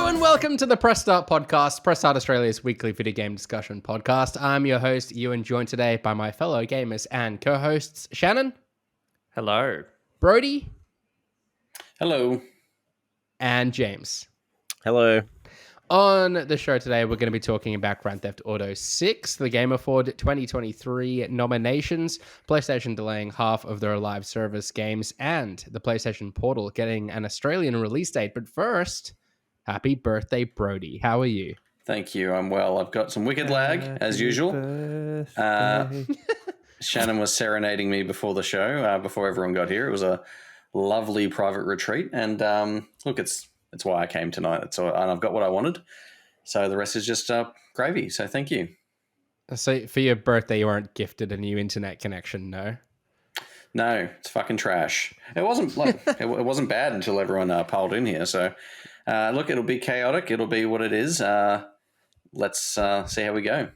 Hello and welcome to the Press Start podcast, Press Start Australia's weekly video game discussion podcast. I'm your host, Ewan, joined today by my fellow gamers and co-hosts, Shannon. Hello. Brody. Hello. And James. Hello. On the show today, we're going to be talking about Grand Theft Auto 6, the Game Award 2023 nominations, PlayStation delaying half of their live service games, and the PlayStation Portal getting an Australian release date. But first, happy birthday, Brody. How are you? Thank you. I'm well. I've got some wicked lag, as usual. Shannon was serenading me before the show, before everyone got here. It was a lovely private retreat. And look, it's why I came tonight. And I've got what I wanted. So the rest is just gravy. So thank you. So for your birthday, you weren't gifted a new internet connection, no? No, it's fucking trash. It wasn't like it wasn't bad until everyone piled in here. So look, it'll be chaotic. It'll be what it is. Let's see how we go.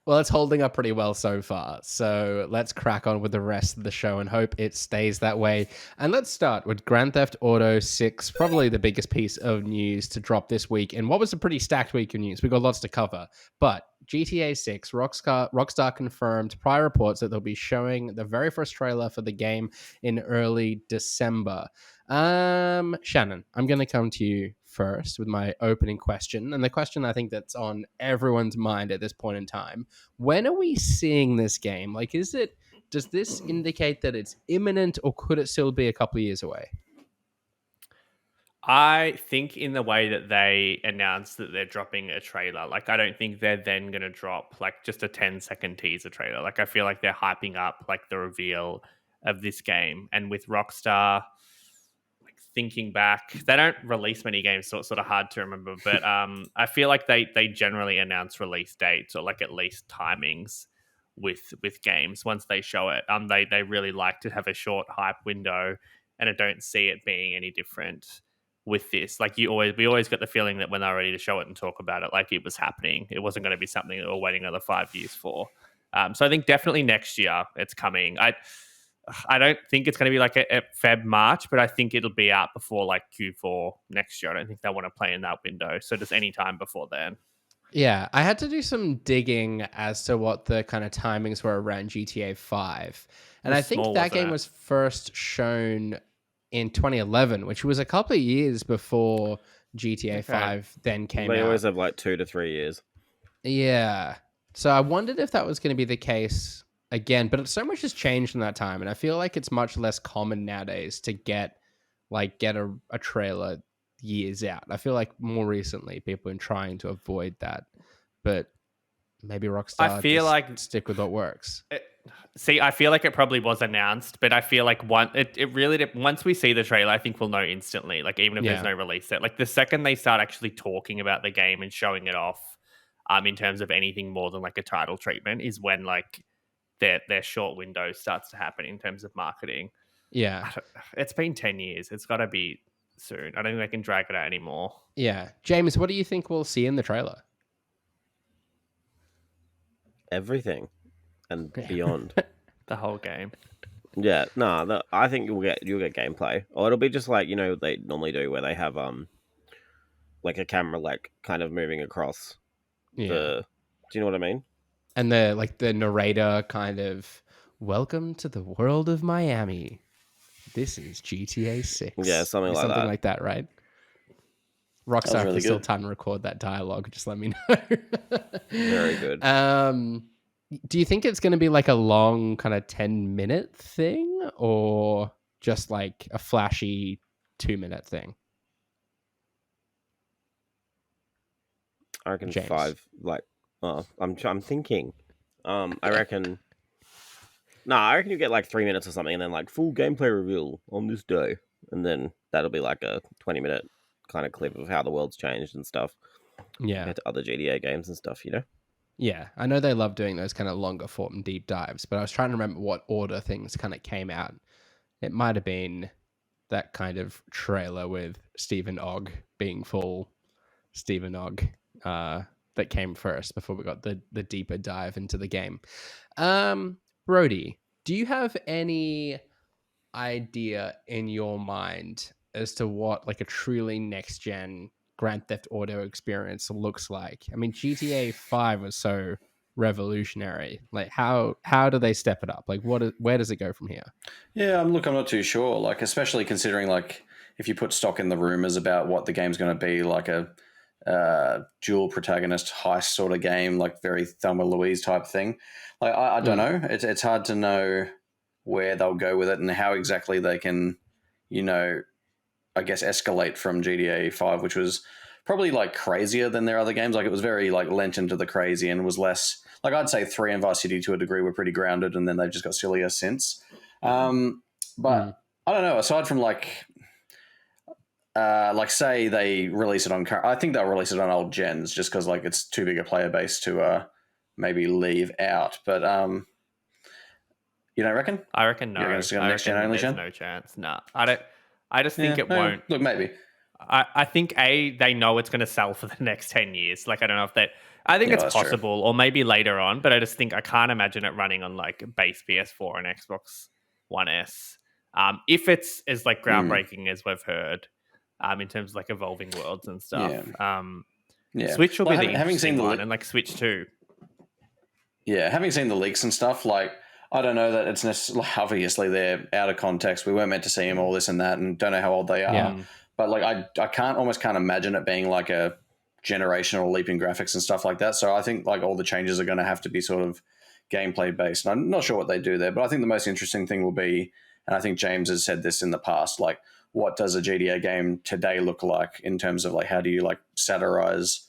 Well, it's holding up pretty well so far. So let's crack on with the rest of the show and hope it stays that way. And let's start with Grand Theft Auto 6, probably the biggest piece of news to drop this week. And what was a pretty stacked week of news? We got lots to cover. But GTA 6, Rockstar confirmed prior reports that they'll be showing the very first trailer for the game in early December. Shannon, I'm going to come to you first with my opening question. And the question I think that's on everyone's mind at this point in time. When are we seeing this game? Like, does this indicate that it's imminent or could it still be a couple of years away? I think in the way that they announced that they're dropping a trailer, like I don't think they're then going to drop like just a 10-second teaser trailer. Like I feel like they're hyping up like the reveal of this game. And with Rockstar, like thinking back, they don't release many games, so it's sort of hard to remember. But I feel like they generally announce release dates or like at least timings with games once they show it. They really like to have a short hype window, and I don't see it being any different with this. Like we always got the feeling that when they're ready to show it and talk about it, like it was happening. It wasn't going to be something that we're waiting another 5 years for. So I think definitely next year it's coming. I don't think it's going to be like a Feb March, but I think it'll be out before like Q4 next year. I don't think they want to play in that window. So just any time before then. Yeah, I had to do some digging as to what the kind of timings were around GTA 5. And I think that game was first shown in 2011, which was a couple of years before GTA 5 then came out. They always have like 2 to 3 years. Yeah. So I wondered if that was going to be the case again, but so much has changed in that time. And I feel like it's much less common nowadays to get a trailer years out. I feel like more recently people have been trying to avoid that, but maybe Rockstar I feel like stick with what works. I feel like it probably was announced, but I feel like once we see the trailer, I think we'll know instantly. Like even if there's no release date, like the second they start actually talking about the game and showing it off, in terms of anything more than like a title treatment, is when like their short window starts to happen in terms of marketing. Yeah, it's been 10 years. It's got to be soon. I don't think they can drag it out anymore. Yeah, James, what do you think we'll see in the trailer? Everything and beyond. The whole game. Yeah, I think you'll get gameplay, or it'll be just like they normally do, where they have like a camera like kind of moving across the. Do you know what I mean? And the narrator kind of, welcome to the world of Miami. This is GTA 6. Yeah, something like that, right? Rockstar really can still good. time to record that dialogue. Just let me know. Very good. Do you think it's going to be like a long kind of 10-minute thing or just like a flashy 2-minute thing? I reckon James. 5. Like, I'm thinking. I reckon. No, I reckon you get like 3 minutes or something, and then like full gameplay reveal on this day, and then that'll be like a 20-minute kind of clip of how the world's changed and stuff. Yeah, compared to other GTA games and stuff, Yeah, I know they love doing those kind of longer form deep dives, but I was trying to remember what order things kind of came out. It might have been that kind of trailer with Stephen Ogg being full Stephen Ogg that came first before we got the deeper dive into the game. Brody, do you have any idea in your mind as to what like a truly next gen Grand Theft Auto experience looks like. I mean, GTA 5 was so revolutionary. Like, how do they step it up? Like, where does it go from here? Yeah, I'm not too sure. Like, especially considering like if you put stock in the rumors about what the game's going to be, like a dual protagonist heist sort of game, like very Thelma Louise type thing. Like, I don't know. It's hard to know where they'll go with it and how exactly they can, I guess escalate from GTA 5, which was probably like crazier than their other games. Like, it was very like lent into the crazy and was less like, I'd say 3 and Vice City to a degree were pretty grounded, and then they've just got sillier since. But I don't know. Aside from like say they release it on, I think they'll release it on old gens just because like it's too big a player base to maybe leave out. But you don't reckon? I reckon no. You reckon it's gonna next gen only, there's Shan? no chance. Nah, I don't. I just think it won't. Look, maybe. I think they know it's going to sell for the next 10 years. Like, I don't know if that. I think it's that's true. possible, or maybe later on. But I just think I can't imagine it running on like base PS4 and Xbox One S. If it's as like groundbreaking as we've heard, in terms of like evolving worlds and stuff. Yeah. Switch will be the having seen interesting the one, and like Switch 2. Yeah, having seen the leaks and stuff, like, I don't know that it's necessarily, obviously they're out of context. We weren't meant to see them, all this and that, and don't know how old they are. Yeah. But like, I almost can't imagine it being like a generational leap in graphics and stuff like that. So I think like all the changes are going to have to be sort of gameplay based. And I'm not sure what they do there, but I think the most interesting thing will be, and I think James has said this in the past, like, what does a GTA game today look like in terms of like, how do you like satirize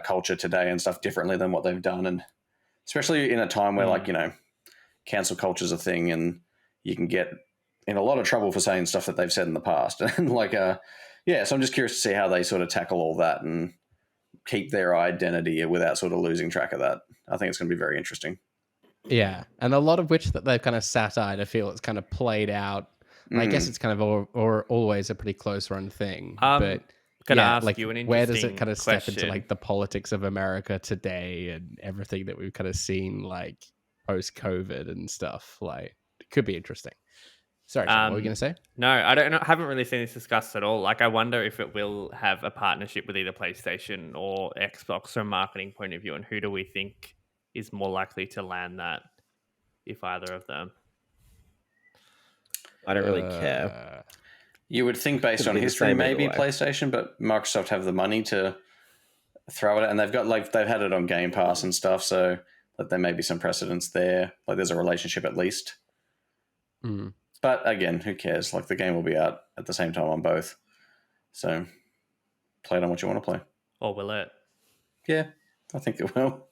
culture today and stuff differently than what they've done? And especially in a time where like, cancel culture is a thing and you can get in a lot of trouble for saying stuff that they've said in the past. And like, so I'm just curious to see how they sort of tackle all that and keep their identity without sort of losing track of that. I think it's going to be very interesting. Yeah, and a lot of which that they've kind of satired, I feel it's kind of played out. I guess it's kind of or always a pretty close run thing. But Can I ask like, you an where does interesting it kind of step into question? like the politics of America today and everything that we've kind of seen like post COVID and stuff? Like, it could be interesting. Sorry, Sean, what were you going to say? No, I don't know. Haven't really seen this discussed at all. Like, I wonder if it will have a partnership with either PlayStation or Xbox from a marketing point of view, and who do we think is more likely to land that, if either of them? I don't really care. You would think based Could on be the history, same maybe either way. PlayStation, but Microsoft have the money to throw it, and they've got like they've had it on Game Pass and stuff, so that there may be some precedence there. Like, there's a relationship at least. But again, who cares? Like, the game will be out at the same time on both, so play it on what you want to play. Or will it? Yeah, I think it will.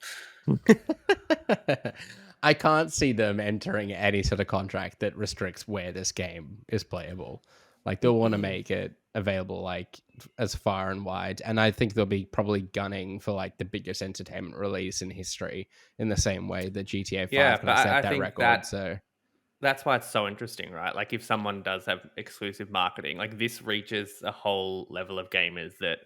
I can't see them entering any sort of contract that restricts where this game is playable. Like, they'll want to make it available like as far and wide, and I think they'll be probably gunning for like the biggest entertainment release in history in the same way that GTA 5 Yeah, kind but of set I that think record. So that's why it's so interesting, right? Like, if someone does have exclusive marketing, like this reaches a whole level of gamers that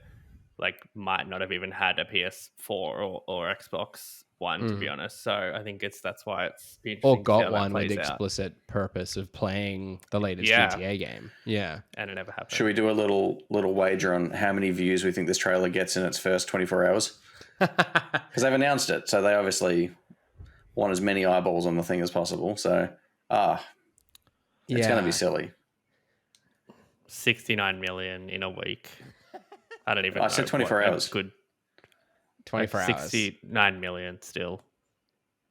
like might not have even had a PS4 or Xbox One, to be honest. So I think that's why it's be interesting or to see got how one that with plays out. explicit purpose of playing the latest Yeah. GTA game. Yeah. And it never happened. Should we do a little wager on how many views we think this trailer gets in its first 24 hours? Because they've announced it, so they obviously want as many eyeballs on the thing as possible. So, it's going to be silly. 69 million in a week. I don't even know. I said 24 hours. Good. 24 hours. 69 million still.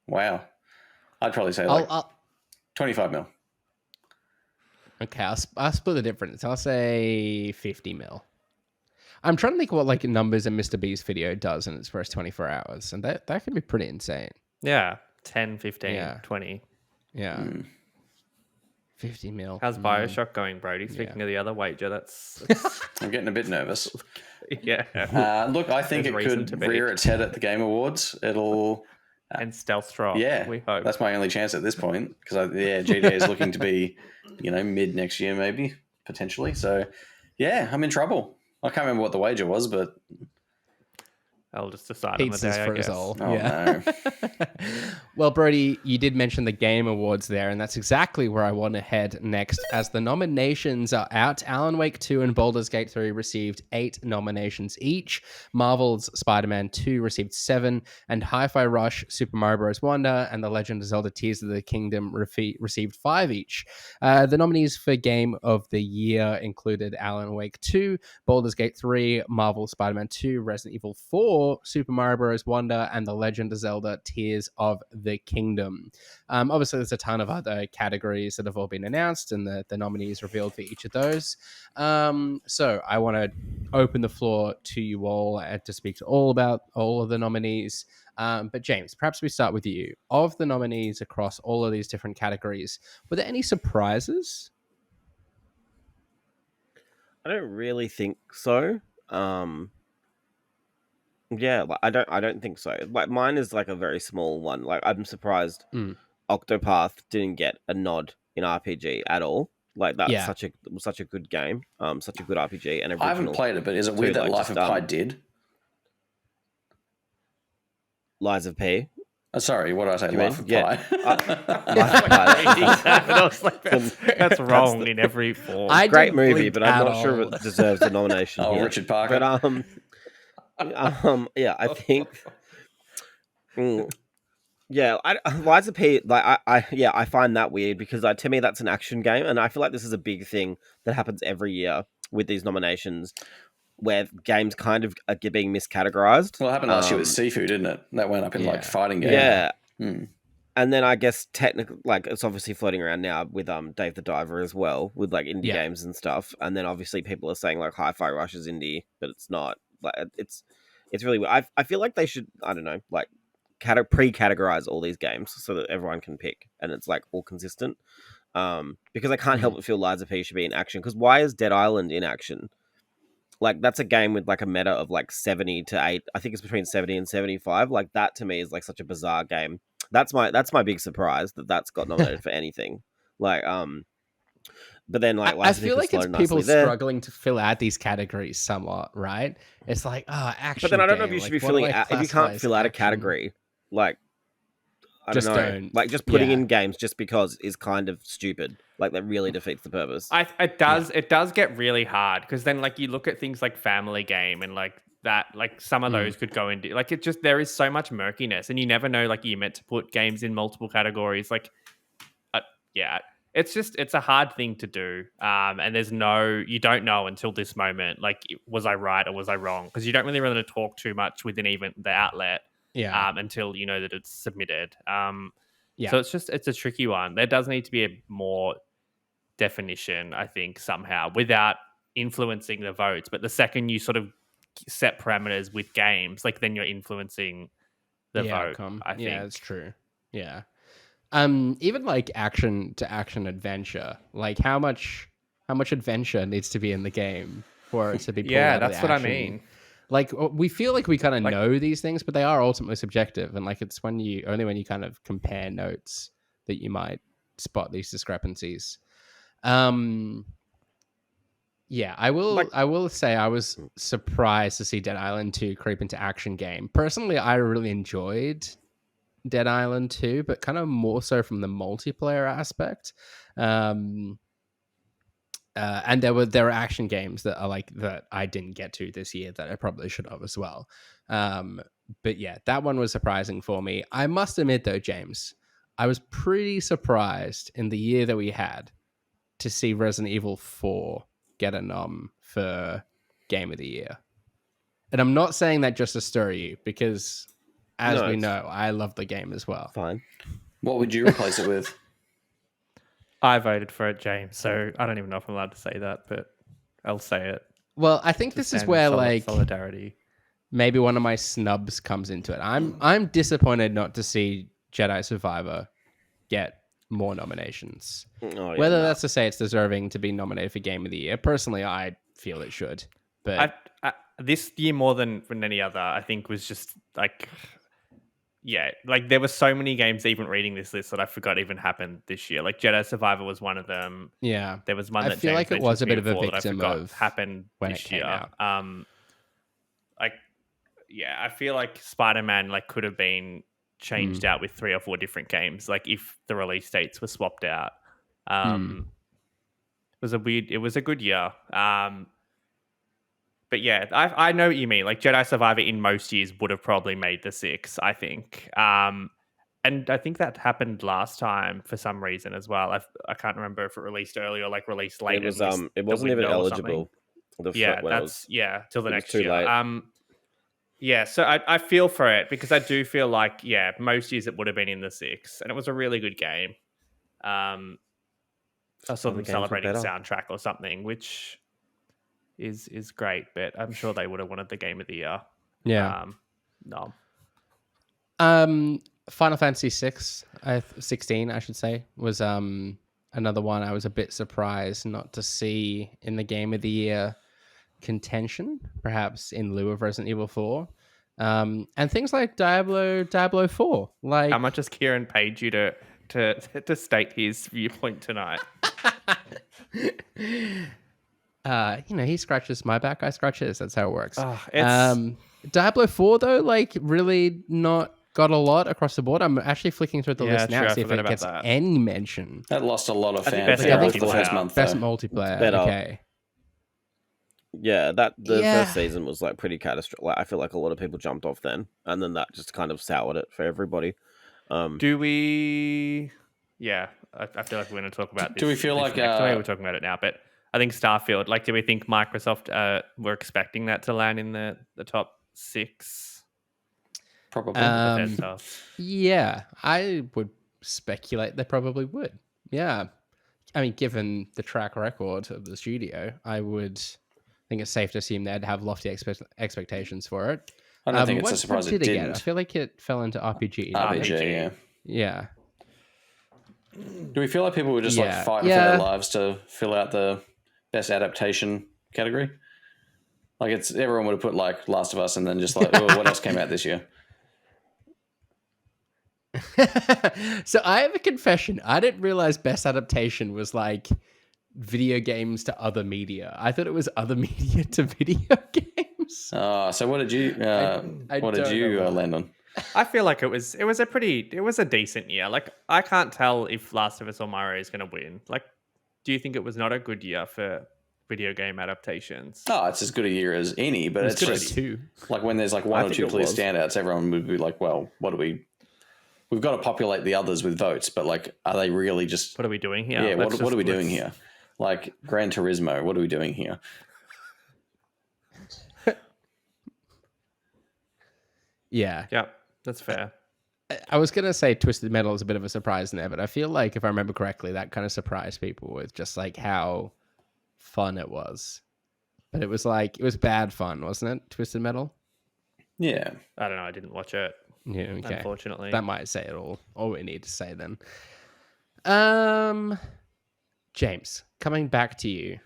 Wow. I'd probably say I'll- like I'll- 25 mil. Okay, I'll split the difference. I'll say 50 mil. I'm trying to think what like numbers a Mr. Beast video does in its first 24 hours, and that could be pretty insane. Yeah. 10, 15, Yeah. 20. Yeah. 50 mil. How's Bioshock going, Brody? Speaking of the other wager, that's I'm getting a bit nervous. yeah. Look, I think There's it reason to could be. rear its head at the Game Awards. It'll... And stealth drop. Yeah, we hope. that's my only chance at this point because GTA is looking to be, mid next year maybe potentially. So, yeah, I'm in trouble. I can't remember what the wager was, but I'll just decide on the Pizzas day, for I us guess. all. Oh, yeah. Well, Brody, you did mention the Game Awards there, and that's exactly where I want to head next. As the nominations are out, Alan Wake 2 and Baldur's Gate 3 received 8 nominations each. Marvel's Spider-Man 2 received 7, and Hi-Fi Rush, Super Mario Bros. Wonder, and The Legend of Zelda Tears of the Kingdom received 5 each. The nominees for Game of the Year included Alan Wake 2, Baldur's Gate 3, Marvel Spider-Man 2, Resident Evil 4, Super Mario Bros. Wonder, and The Legend of Zelda Tears of the Kingdom. Obviously, there's a ton of other categories that have all been announced, and the nominees revealed for each of those. So I want to open the floor to you all to speak to all about all of the nominees. But James, perhaps we start with you. Of the nominees across all of these different categories, were there any surprises? I don't really think so. Yeah, like, I don't think so. Like mine is like a very small one. Like I'm surprised Octopath didn't get a nod in RPG at all. Like that's Yeah. such a good game. Such a good RPG and original. I haven't played it, but is it too, weird that like, Life just, of Pi did? Lies of P. Sorry, what did I say? You Life mean? of Pi. Lies of Pi. But I was like, that's wrong in every form. I Great didn't movie, blink but I'm at not sure all. it deserves a nomination. Oh, here. Richard Parker. But yeah, I think. Yeah, Lies of P. Like I find that weird because to me that's an action game, and I feel like this is a big thing that happens every year with these nominations, where games kind of are being miscategorized. Well, it happened last year with Sifu, didn't it? That went up in like fighting game. Yeah. Hmm. And then I guess technically, like it's obviously floating around now with Dave the Diver as well, with like indie games and stuff. And then obviously people are saying like Hi-Fi Rush is indie, but it's not. Like it's really weird. I feel like they should, I don't know, like pre-categorize all these games so that everyone can pick and it's like all consistent. Because I can't help but feel Lies of P should be in action. Because why is Dead Island in action? Like that's a game with like a meta of like 70 to 8. I think it's between 70 and 75. Like that to me is like such a bizarre game. That's my big surprise that's got nominated for anything. Like but then like I feel like it's people struggling to fill out these categories somewhat, right? It's like action. But then I don't know if game. you should Like, be filling out if you classify can't as fill out a action? category. Like I Just don't know. don't. Like just putting Yeah. in games just because is kind of stupid. Like that really defeats the purpose. It does get really hard because then like you look at things like Family Game and like that, like some of those could go into like it just there is so much murkiness and you never know like you're meant to put games in multiple categories. Like it's a hard thing to do. And you don't know until this moment, like was I right or was I wrong? Because you don't really want to talk too much within even the outlet until you know that it's submitted. So it's a tricky one. There does need to be a more definition, I think, somehow without influencing the votes. But the second you sort of set parameters with games, like then you're influencing the vote. Outcome. I think. Yeah, that's true. Yeah. Even like action to action adventure, like how much adventure needs to be in the game for it to be pulled out of that's the what I action? mean. Like we feel like we kind of know these things, but they are ultimately subjective, and like it's only when you kind of compare notes that you might spot these discrepancies. Yeah, I will say I was surprised to see Dead Island 2 creep into action game. Personally, I really enjoyed Dead Island 2, but kind of more so from the multiplayer aspect. And there were action games that are like that I didn't get to this year that I probably should have as well. But yeah, that one was surprising for me. I must admit though, James, I was pretty surprised in the year that we had to see Resident Evil 4 get a nom for Game of the Year. And I'm not saying that just to stir you, because as we know, I love the game as well. Fine. What would you replace it with? I voted for it, James, so I don't even know if I'm allowed to say that, but I'll say it. Well, I think this is where like solidarity. Maybe one of my snubs comes into it. I'm disappointed not to see Jedi Survivor get more nominations. Whether that's to say it's deserving to be nominated for Game of the Year. Personally, I feel it should. But this year more than any other, I think was just like, like there were so many games even reading this list that I forgot even happened this year. Like Jedi Survivor was one of them. Yeah, there was one I that feel James like it was a bit of a before that I victim forgot of happened when this it came year. out. yeah, I feel like Spider-Man like could have been changed out with 3 or 4 different games. Like if the release dates were swapped out. It was a good year. But yeah, I know what you mean. Like Jedi Survivor in most years would have probably made the 6, I think. And I think that happened last time for some reason as well. I can't remember if it released early or like released late. It wasn't even eligible. Till the next too year. late. Yeah, so I feel for it because I do feel like most years it would have been in the 6, and it was a really good game. I saw them celebrating soundtrack or something, which is great, but I'm sure they would have wanted the game of the year. Yeah. No. Final Fantasy 16, I should say, was another one I was a bit surprised not to see in the game of the year contention, perhaps in lieu of Resident Evil 4. And things like Diablo 4. Like, how much has Kieran paid you to state his viewpoint tonight? He scratches my back, I scratch his. That's how it works. It's... Diablo 4 though, like really not got a lot across the board. I'm actually flicking through the list now to see if it gets any mention. That lost a lot of I think fanfare best over the first month. Best multiplayer. Okay. Yeah, the first season was like pretty catastrophic. Like, I feel like a lot of people jumped off then, and then that just kind of soured it for everybody. Do we? Yeah, I feel like we're going to talk about this. Do we feel like maybe we're talking about it now? But I think Starfield. Like, do we think Microsoft were expecting that to land in the top 6? Probably. Yeah, I would speculate they probably would. Yeah, I mean, given the track record of the studio, I would think it's safe to assume they'd have lofty expectations for it. I don't think it's a surprise it didn't. Get? I feel like it fell into RPG. RPG, yeah. Do we feel like people were just like fighting for their lives to fill out the best adaptation category? Like everyone would have put like Last of Us and then just like, oh, what else came out this year? So I have a confession. I didn't realize best adaptation was like video games to other media. I thought it was other media to video games. So what did you land on? I feel like it was a decent year. Like I can't tell if Last of Us or Mario is going to win. Like, do you think it was not a good year for video game adaptations? Oh, it's as good a year as any, but it's just like when there's like one or two clear standouts, everyone would be like, well, we've got to populate the others with votes, but like, are they really just... What are we doing here? Yeah, what are we doing here? Like, Gran Turismo, what are we doing here? Yeah. Yeah, that's fair. I was going to say Twisted Metal is a bit of a surprise in there, but I feel like, if I remember correctly, that kind of surprised people with just like how fun it was. But it was bad fun, wasn't it? Twisted Metal? Yeah. I don't know. I didn't watch it. Yeah, okay. Unfortunately. That might say it all we need to say then. James, coming back to you.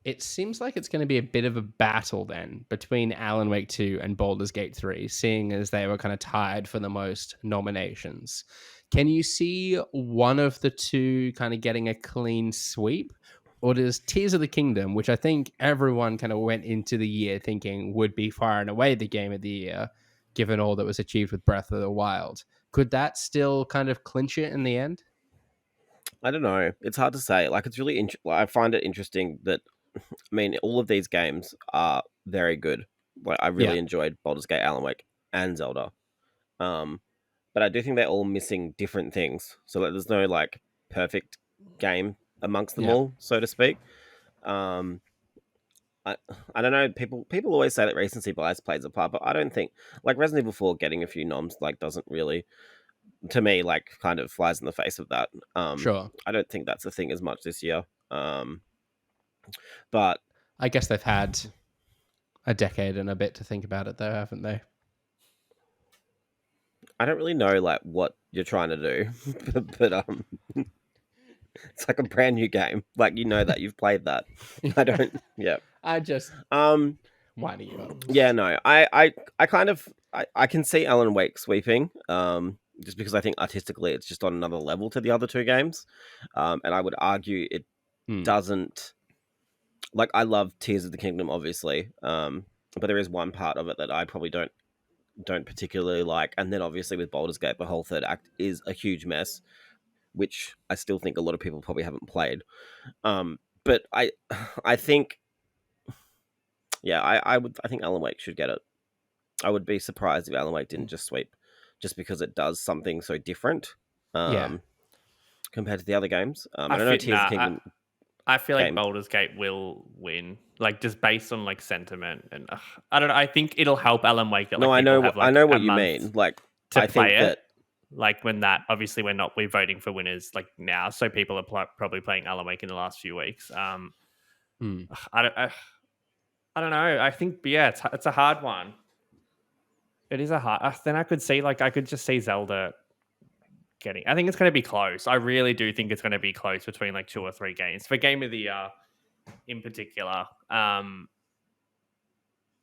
It seems like it's going to be a bit of a battle then between Alan Wake 2 and Baldur's Gate 3, seeing as they were kind of tied for the most nominations. Can you see one of the two kind of getting a clean sweep? Or does Tears of the Kingdom, which I think everyone kind of went into the year thinking would be far and away the game of the year, given all that was achieved with Breath of the Wild, could that still kind of clinch it in the end? I don't know. It's hard to say. Like, it's really I find it interesting that, I mean, all of these games are very good. Like, I really enjoyed Baldur's Gate, Alan Wake, and Zelda. But I do think they're all missing different things. So like, there's no like perfect game amongst them all, so to speak. I don't know. People always say that recency bias plays a part, but I don't think like Resident Evil 4 getting a few noms like doesn't really, to me, like kind of flies in the face of that. Sure. I don't think that's a thing as much this year. But I guess they've had a decade and a bit to think about it, though, haven't they? I don't really know like what you're trying to do, but it's like a brand new game. Like, you know that you've played that. I don't. Yeah. I just winding you up. Yeah. No. I kind of I can see Alan Wake sweeping. Just because I think artistically it's just on another level to the other two games. And I would argue it doesn't. Like, I love Tears of the Kingdom, obviously. But there is one part of it that I probably don't don't particularly like. And then obviously with Baldur's Gate, the whole third act is a huge mess, which I still think a lot of people probably haven't played. But I think, yeah, I think Alan Wake should get it. I would be surprised if Alan Wake didn't just sweep, just because it does something so different. Compared to the other games. I don't know Tears of the Kingdom. I feel like game. Baldur's Gate will win, like just based on like sentiment, and I don't know. I think it'll help Alan Wake. That, like, No, I people know. have, like, I know a what you month mean. Like, to I play think it. that, Like, when that, obviously we're voting for winners like now, so people are probably playing Alan Wake in the last few weeks. I don't know. I think, yeah, it's a hard one. It is a hard. Then I could just see Zelda getting. I think it's going to be close. I really do think it's going to be close between like 2 or 3 games for Game of the Year in particular.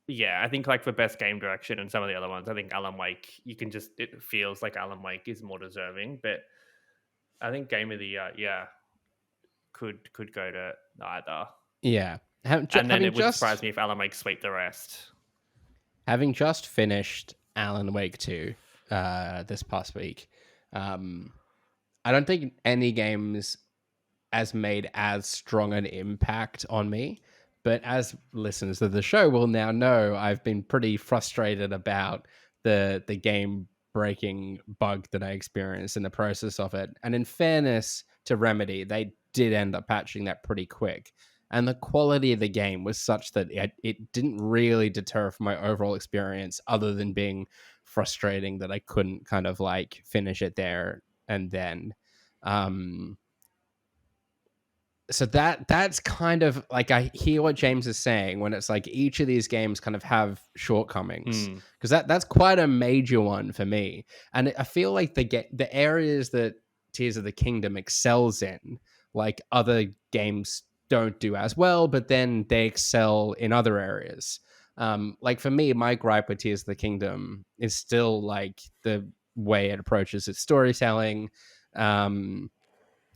Yeah, I think like for best game direction and some of the other ones, I think Alan Wake, it feels like Alan Wake is more deserving, but I think Game of the Year, could go to either. Yeah. And then it would surprise me if Alan Wake sweep the rest. Having just finished Alan Wake 2 this past week, I don't think any games has made as strong an impact on me. But as listeners of the show will now know, I've been pretty frustrated about the game-breaking bug that I experienced in the process of it. And in fairness to Remedy, they did end up patching that pretty quick. And the quality of the game was such that it didn't really deter from my overall experience, other than being frustrating that I couldn't kind of like finish it there and then. So that's kind of like, I hear what James is saying when it's like each of these games kind of have shortcomings, because that's quite a major one for me. And I feel like the areas that Tears of the Kingdom excels in, like other games don't do as well, but then they excel in other areas. Like for me, my gripe with Tears of the Kingdom is still like the way it approaches its storytelling, and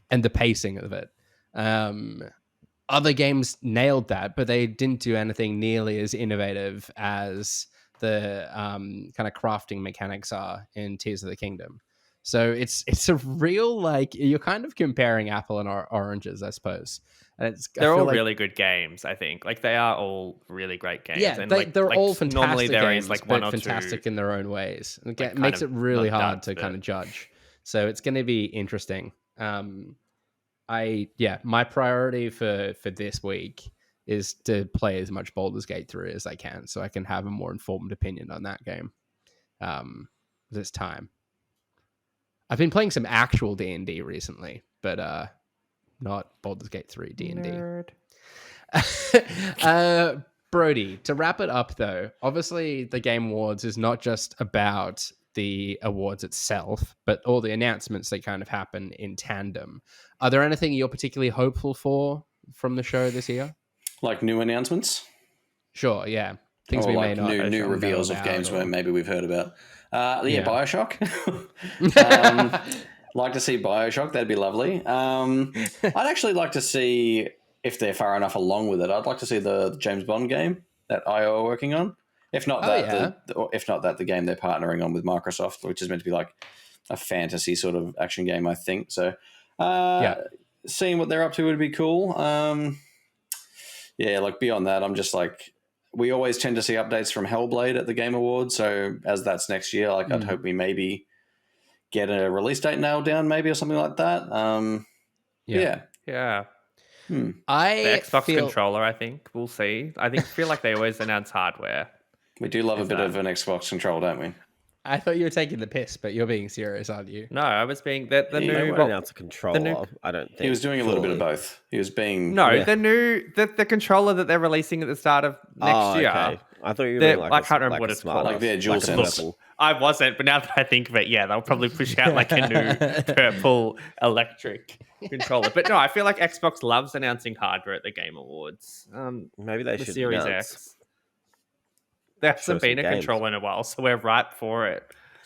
the pacing of it. Other games nailed that, but they didn't do anything nearly as innovative as the kind of crafting mechanics are in Tears of the Kingdom. So it's a real, like, you're kind of comparing apple and oranges, I suppose. And they're all really good games, I think. Like, they are all really great games. Yeah, and they're all fantastic normally there games, is like one or fantastic two in their own ways. And like, it makes it really hard duds, to kind of judge. So it's going to be interesting. My priority for this week is to play as much Baldur's Gate 3 as I can, so I can have a more informed opinion on that game. This time, I've been playing some actual D&D recently, but not Baldur's Gate 3 D&D. Brody, to wrap it up though, obviously the Game Awards is not just about the awards itself, but all the announcements that kind of happen in tandem. Are there anything you're particularly hopeful for from the show this year? Like new announcements? Sure, yeah. Things or we like may not new reveals of games where maybe we've heard about. Bioshock. Like to see Bioshock. That'd be lovely. I'd actually like to see, if they're far enough along with it, I'd like to see the James Bond game that IO are working on. If not the game they're partnering on with Microsoft, which is meant to be like a fantasy sort of action game, I think. So, seeing what they're up to would be cool. Like beyond that, I'm just like, we always tend to see updates from Hellblade at the Game Awards. So as that's next year, like I'd hope we maybe get a release date nailed down, maybe, or something like that. Yeah. The Xbox controller, I think we'll see. Feel like they always announce hardware. We do love a bit of an Xbox control, don't we? I thought you were taking the piss, but you're being serious, aren't you? No, I was being the new. They won't announce a controller. I don't think he was doing a little bit of both. He was being the controller that they're releasing at the start of next year. Okay. I thought you were I can't remember what it's called. Like their DualSense. I wasn't, but now that I think of it, they'll probably push out like a new purple electric controller. But no, I feel like Xbox loves announcing hardware at the Game Awards. Maybe they should Series announce. X. There hasn't been a controller in a while, so we're ripe for it,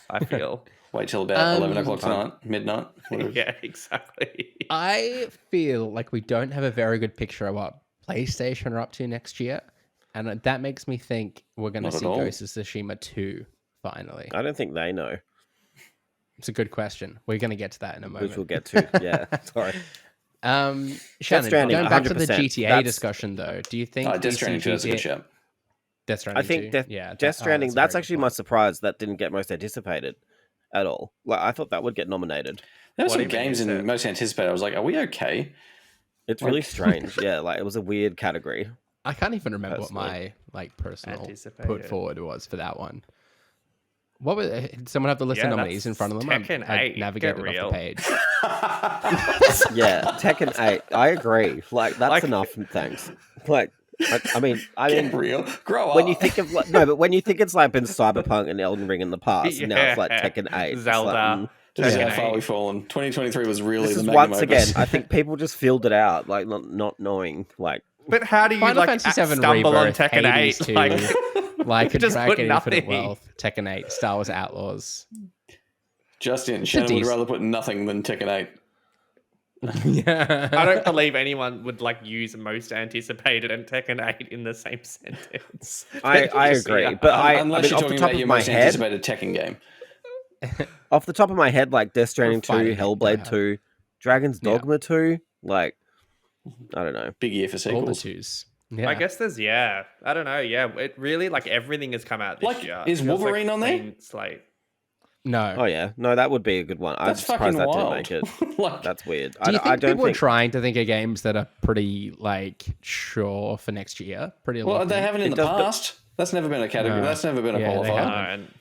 I feel. Wait till about 11 o'clock tonight, midnight. Yeah, exactly. I feel like we don't have a very good picture of what PlayStation are up to next year. And that makes me think we're going to see Ghost of Tsushima 2 finally? I don't think they know. It's a good question. We're going to get to that in a moment. Which we'll get to. Yeah, sorry. Shannon, Stranding, going back to the 100%. GTA That's- discussion, though, do you think Death Stranding 2 is a good shout. Death Stranding I think 2? Death Stranding, that's a that's very actually good my point. surprise that didn't get most anticipated at all. Like, I thought that would get nominated. There were What some even games is in it? most anticipated. I was like, are we okay? It's really Like- strange. Yeah, like it was a weird category. I can't even remember what Personally. my personal put Anticipated. forward was for that one. What was did someone have the list of Yeah, nominees in that's front of them? Tekken I 8, navigated get off real. the page. Yeah, Tekken 8. I agree. Like, that's Like- enough. Thanks. Like, I mean, Get real. Grow up. when you think of like, no, but when you think it's like been Cyberpunk and Elden Ring in the past, and now it's like Yeah. Tekken 8. It's like, Zelda. This is Tekken how far 8. we've fallen. 2023 was really this the is magnum once opus. again. I think people just filled it out, like not knowing, like. But how do you Final like Fantasy VII stumble on Rebirth, Tekken Hades 8? 2, Like, like a just put Dragon Infinite nothing. Wealth, Tekken 8, Star Wars Outlaws. Justin, Shannon would decent- rather put nothing than Tekken 8. Yeah. I don't believe anyone would like use most anticipated and Tekken 8 in the same sentence. I Just, agree, yeah. but Unless you're off the talking top about of your my most head, anticipated Tekken game. off the top of my head, like Death Stranding 2, fighting game, Hellblade yeah. 2, Dragon's Yeah. Dogma 2, like, I don't know. Big year for All the sequels. twos. Yeah. I guess there's I don't know. Yeah, it really like everything has come out this Like, year. is It feels Wolverine on there? clean slate. No. Oh yeah, no, that would be a good one. I'm That's surprised fucking that wild. didn't make it. Like, That's weird. Do you think I don't people think are trying to think of games that are pretty like sure for next year? Pretty well, locked they in? haven't in It the does- past. That's never been a category. No. That's never been a Yeah, they qualifier. haven't. And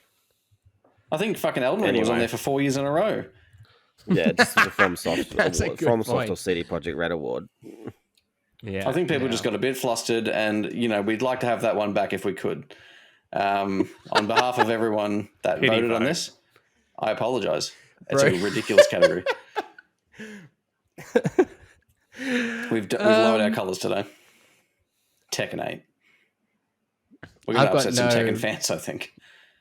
I think fucking Elden Ring was on Anyway. there for 4 years in a row. Yeah, just the FromSoft That's a award, good FromSoft or point. CD Projekt Red award. Yeah. I think people yeah. just got a bit flustered, and we'd like to have that one back if we could. On behalf of everyone that Pity voted on vote. this, I apologize. It's Bro. a ridiculous category. We've lowered our colours today. Tekken 8. We're going I've to got upset some no- Tekken fans, I think.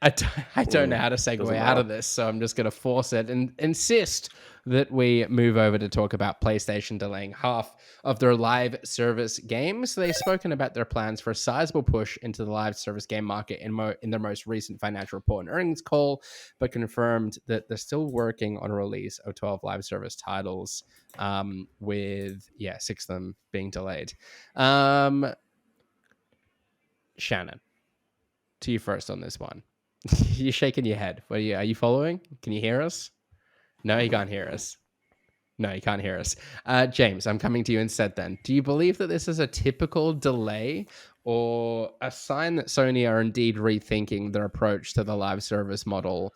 I don't know how to segue doesn't out matter. of this, so I'm just going to force it and insist that we move over to talk about PlayStation delaying half of their live service games. They've spoken about their plans for a sizable push into the live service game market in their most recent financial report and earnings call, but confirmed that they're still working on a release of 12 live service titles, with 6 of them being delayed. Shannon, to you first on this one. You're shaking your head. Are you following? Can you hear us? No, you can't hear us. No, you can't hear us. James, I'm coming to you instead then. Do you believe that this is a typical delay or a sign that Sony are indeed rethinking their approach to the live service model,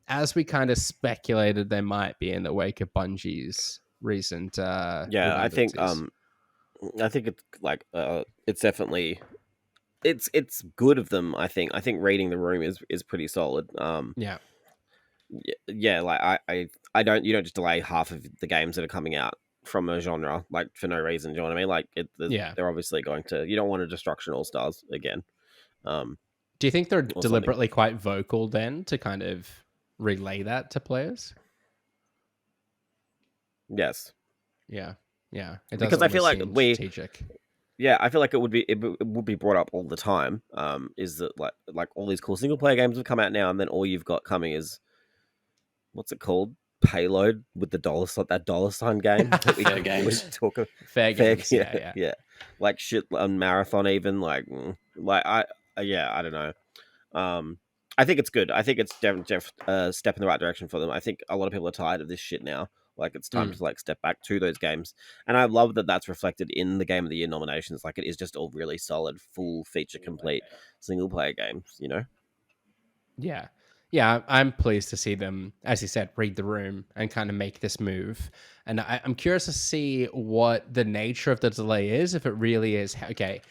as we kind of speculated they might be in the wake of Bungie's recent Yeah, I think it's like it's definitely it's good of them. I think reading the room is pretty solid. Yeah, like I don't you don't just delay half of the games that are coming out from a genre like for no reason. Do you know what I mean? Like they're obviously going to. You don't want a Destruction All Stars again. Do you think they're something. deliberately quite vocal then to kind of relay that to players? Yes. Yeah. It does Because I feel almost like seem we- strategic. Yeah, I feel like it would be brought up all the time. Is that like all these cool single player games have come out now, and then all you've got coming is what's it called? Payload with the dollar sign game. That we Fair games. talk of. Fair games. Yeah. Like shit on Marathon even I don't know. I think it's good. I think it's definitely a step in the right direction for them. I think a lot of people are tired of this shit now. Like it's time to like step back to those games, and I love that that's reflected in the Game of the Year nominations. Like it is just all really solid, full feature complete single player games. You know. Yeah, I'm pleased to see them, as you said, read the room and kind of make this move. And I'm curious to see what the nature of the delay is, if it really is, okay,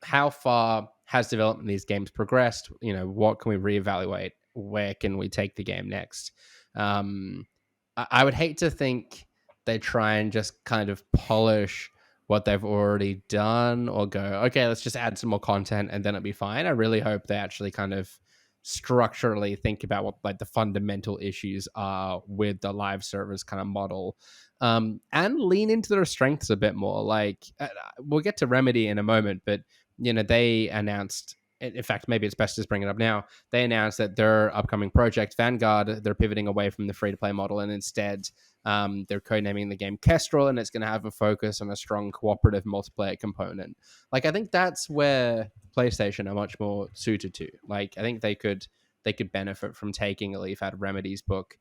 how far has development of these games progressed? What can we reevaluate? Where can we take the game next? I would hate to think they try and just kind of polish what they've already done or go, okay, let's just add some more content and then it'll be fine. I really hope they actually kind of structurally think about what like the fundamental issues are with the live service kind of model, and lean into their strengths a bit more. Like we'll get to Remedy in a moment, but they announced in fact, maybe it's best to bring it up now. They announced that their upcoming project, Vanguard, they're pivoting away from the free-to-play model, and instead they're codenaming the game Kestrel, and it's going to have a focus on a strong cooperative multiplayer component. Like, I think that's where PlayStation are much more suited to. Like, I think they could benefit from taking a leaf out of Remedy's book.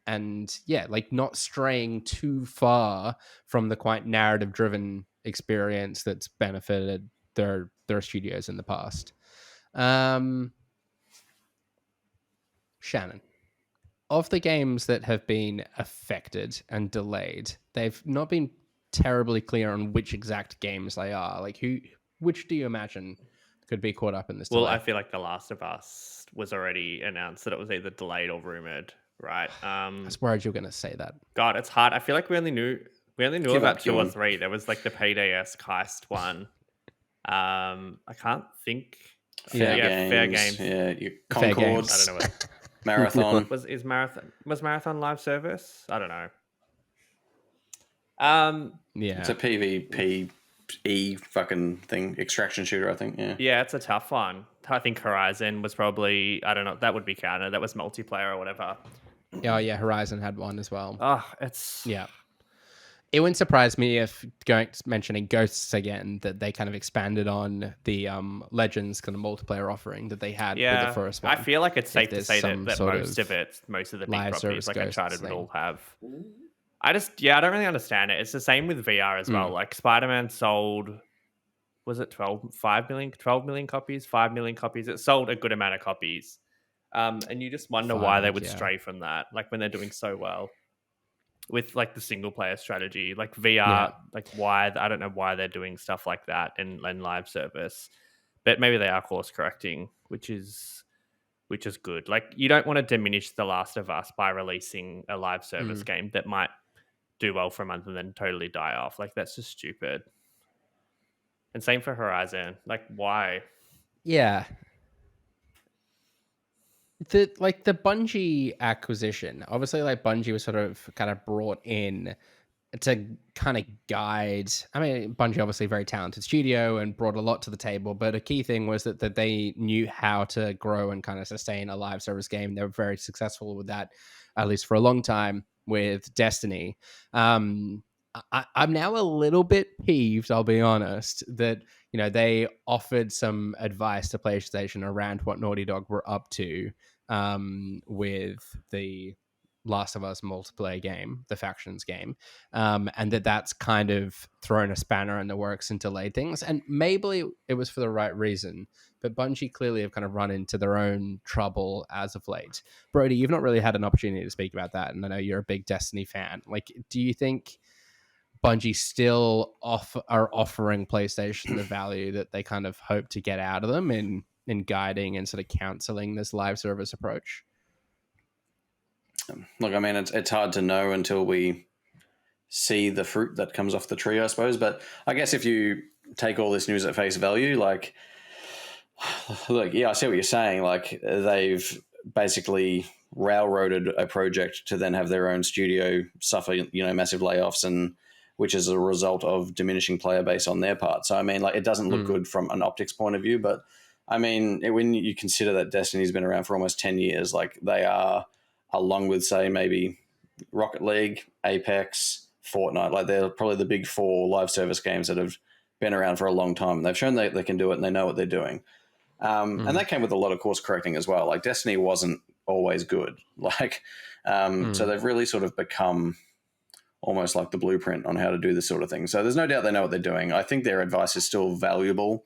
And yeah, like not straying too far from the quite narrative-driven experience that's benefited their studios in the past. Shannon, of the games that have been affected and delayed, they've not been terribly clear on which exact games they are. Like, which do you imagine could be caught up in this delay? Well, I feel like The Last of Us was already announced that it was either delayed or rumored, right? I was worried you were going to say that. God, it's hard. I feel like we only knew about 2 or 3. There was like the Payday-esque heist one. I can't think. Fair games. Yeah, your Concords. I don't know what Marathon. was Marathon live service? I don't know. Yeah, it's a PvPe fucking thing, extraction shooter, I think. Yeah, it's a tough one. I think Horizon was probably, I don't know, that would be counted. That was multiplayer or whatever. Oh yeah, Horizon had one as well. Oh, it's It wouldn't surprise me if mentioning Ghosts again, that they kind of expanded on the Legends kind of multiplayer offering that they had with the first one. I feel like it's safe to say that most of the big live properties like Uncharted thing would all have. I don't really understand it. It's the same with VR as well. Like Spider-Man sold, was it 12 million copies? 5 million copies. It sold a good amount of copies. And you just wonder why they would stray from that, like when they're doing so well with like the single player strategy, like VR, like why, I don't know why they're doing stuff like that in live service, but maybe they are course correcting, which is good. Like you don't want to diminish The Last of Us by releasing a live service game that might do well for a month and then totally die off. Like that's just stupid. And same for Horizon. Like why? Yeah. The Bungie acquisition, obviously, like Bungie was sort of kind of brought in to kind of guide. I mean, Bungie obviously very talented studio and brought a lot to the table, but a key thing was that they knew how to grow and kind of sustain a live service game. They were very successful with that, at least for a long time, with Destiny. I'm now a little bit peeved, I'll be honest, that they offered some advice to PlayStation around what Naughty Dog were up to with the Last of Us multiplayer game, the Factions game, and that's kind of thrown a spanner in the works and delayed things. And maybe it was for the right reason, but Bungie clearly have kind of run into their own trouble as of late. Brody, you've not really had an opportunity to speak about that, and I know you're a big Destiny fan. Like, do you think Bungie still are offering PlayStation the value that they kind of hope to get out of them in guiding and sort of counseling this live service approach? Look, I mean, it's hard to know until we see the fruit that comes off the tree, I suppose. But I guess if you take all this news at face value, like, look, yeah, I see what you're saying. Like, they've basically railroaded a project to then have their own studio suffer, massive layoffs, and which is a result of diminishing player base on their part. So, I mean, like, it doesn't look good from an optics point of view, but I mean, when you consider that Destiny's been around for almost 10 years, like they are, along with, say, maybe Rocket League, Apex, Fortnite, like they're probably the big 4 live service games that have been around for a long time. They've shown they can do it and they know what they're doing. And that came with a lot of course correcting as well. Like Destiny wasn't always good. Like, so they've really sort of become almost like the blueprint on how to do this sort of thing. So there's no doubt they know what they're doing. I think their advice is still valuable.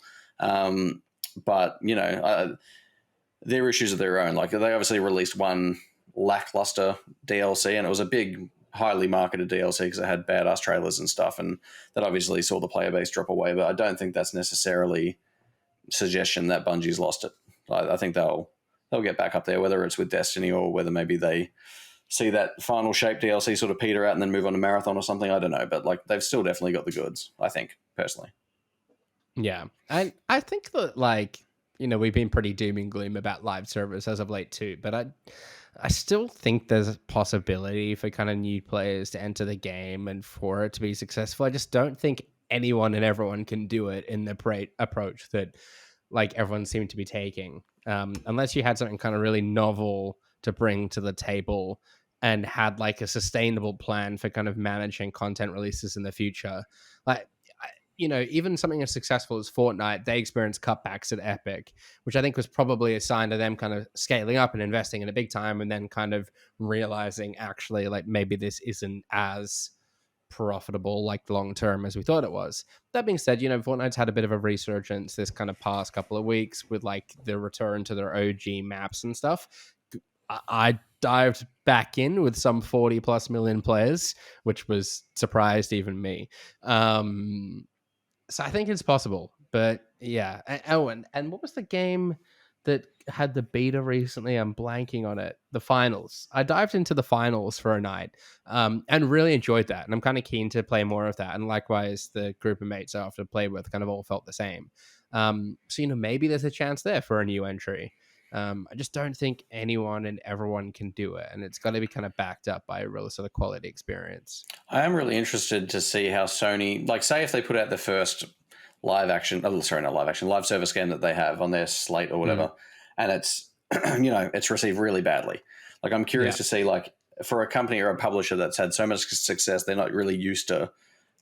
But, their issues are their own. Like they obviously released one lackluster DLC, and it was a big, highly marketed DLC because it had badass trailers and stuff, and that obviously saw the player base drop away. But I don't think that's necessarily suggestion that Bungie's lost it. I think they'll get back up there, whether it's with Destiny or whether maybe they see that final shape DLC sort of peter out and then move on to Marathon or something. I don't know, but like they've still definitely got the goods, I think, personally. Yeah. And I think that, like, we've been pretty doom and gloom about live service as of late too, but I still think there's a possibility for kind of new players to enter the game and for it to be successful. I just don't think anyone and everyone can do it in the approach that like everyone seemed to be taking, unless you had something kind of really novel to bring to the table and had like a sustainable plan for kind of managing content releases in the future. Like, even something as successful as Fortnite, they experienced cutbacks at Epic, which I think was probably a sign of them kind of scaling up and investing in a big time, and then kind of realizing actually like maybe this isn't as profitable like long term as we thought it was. That being said, Fortnite's had a bit of a resurgence this kind of past couple of weeks with like the return to their OG maps and stuff. I dived back in with some 40 plus million players, which was surprised even me. So I think it's possible, but yeah. Oh, and what was the game that had the beta recently? I'm blanking on it. The finals. I dived into the finals for a night, and really enjoyed that. And I'm kind of keen to play more of that. And likewise, the group of mates I often played with kind of all felt the same. So maybe there's a chance there for a new entry. I just don't think anyone and everyone can do it, and it's got to be kind of backed up by a real sort of quality experience. I am really interested to see how Sony, like, say if they put out the first live service game that they have on their slate or whatever, and it's it's received really badly. Like, I'm curious to see, like, for a company or a publisher that's had so much success, they're not really used to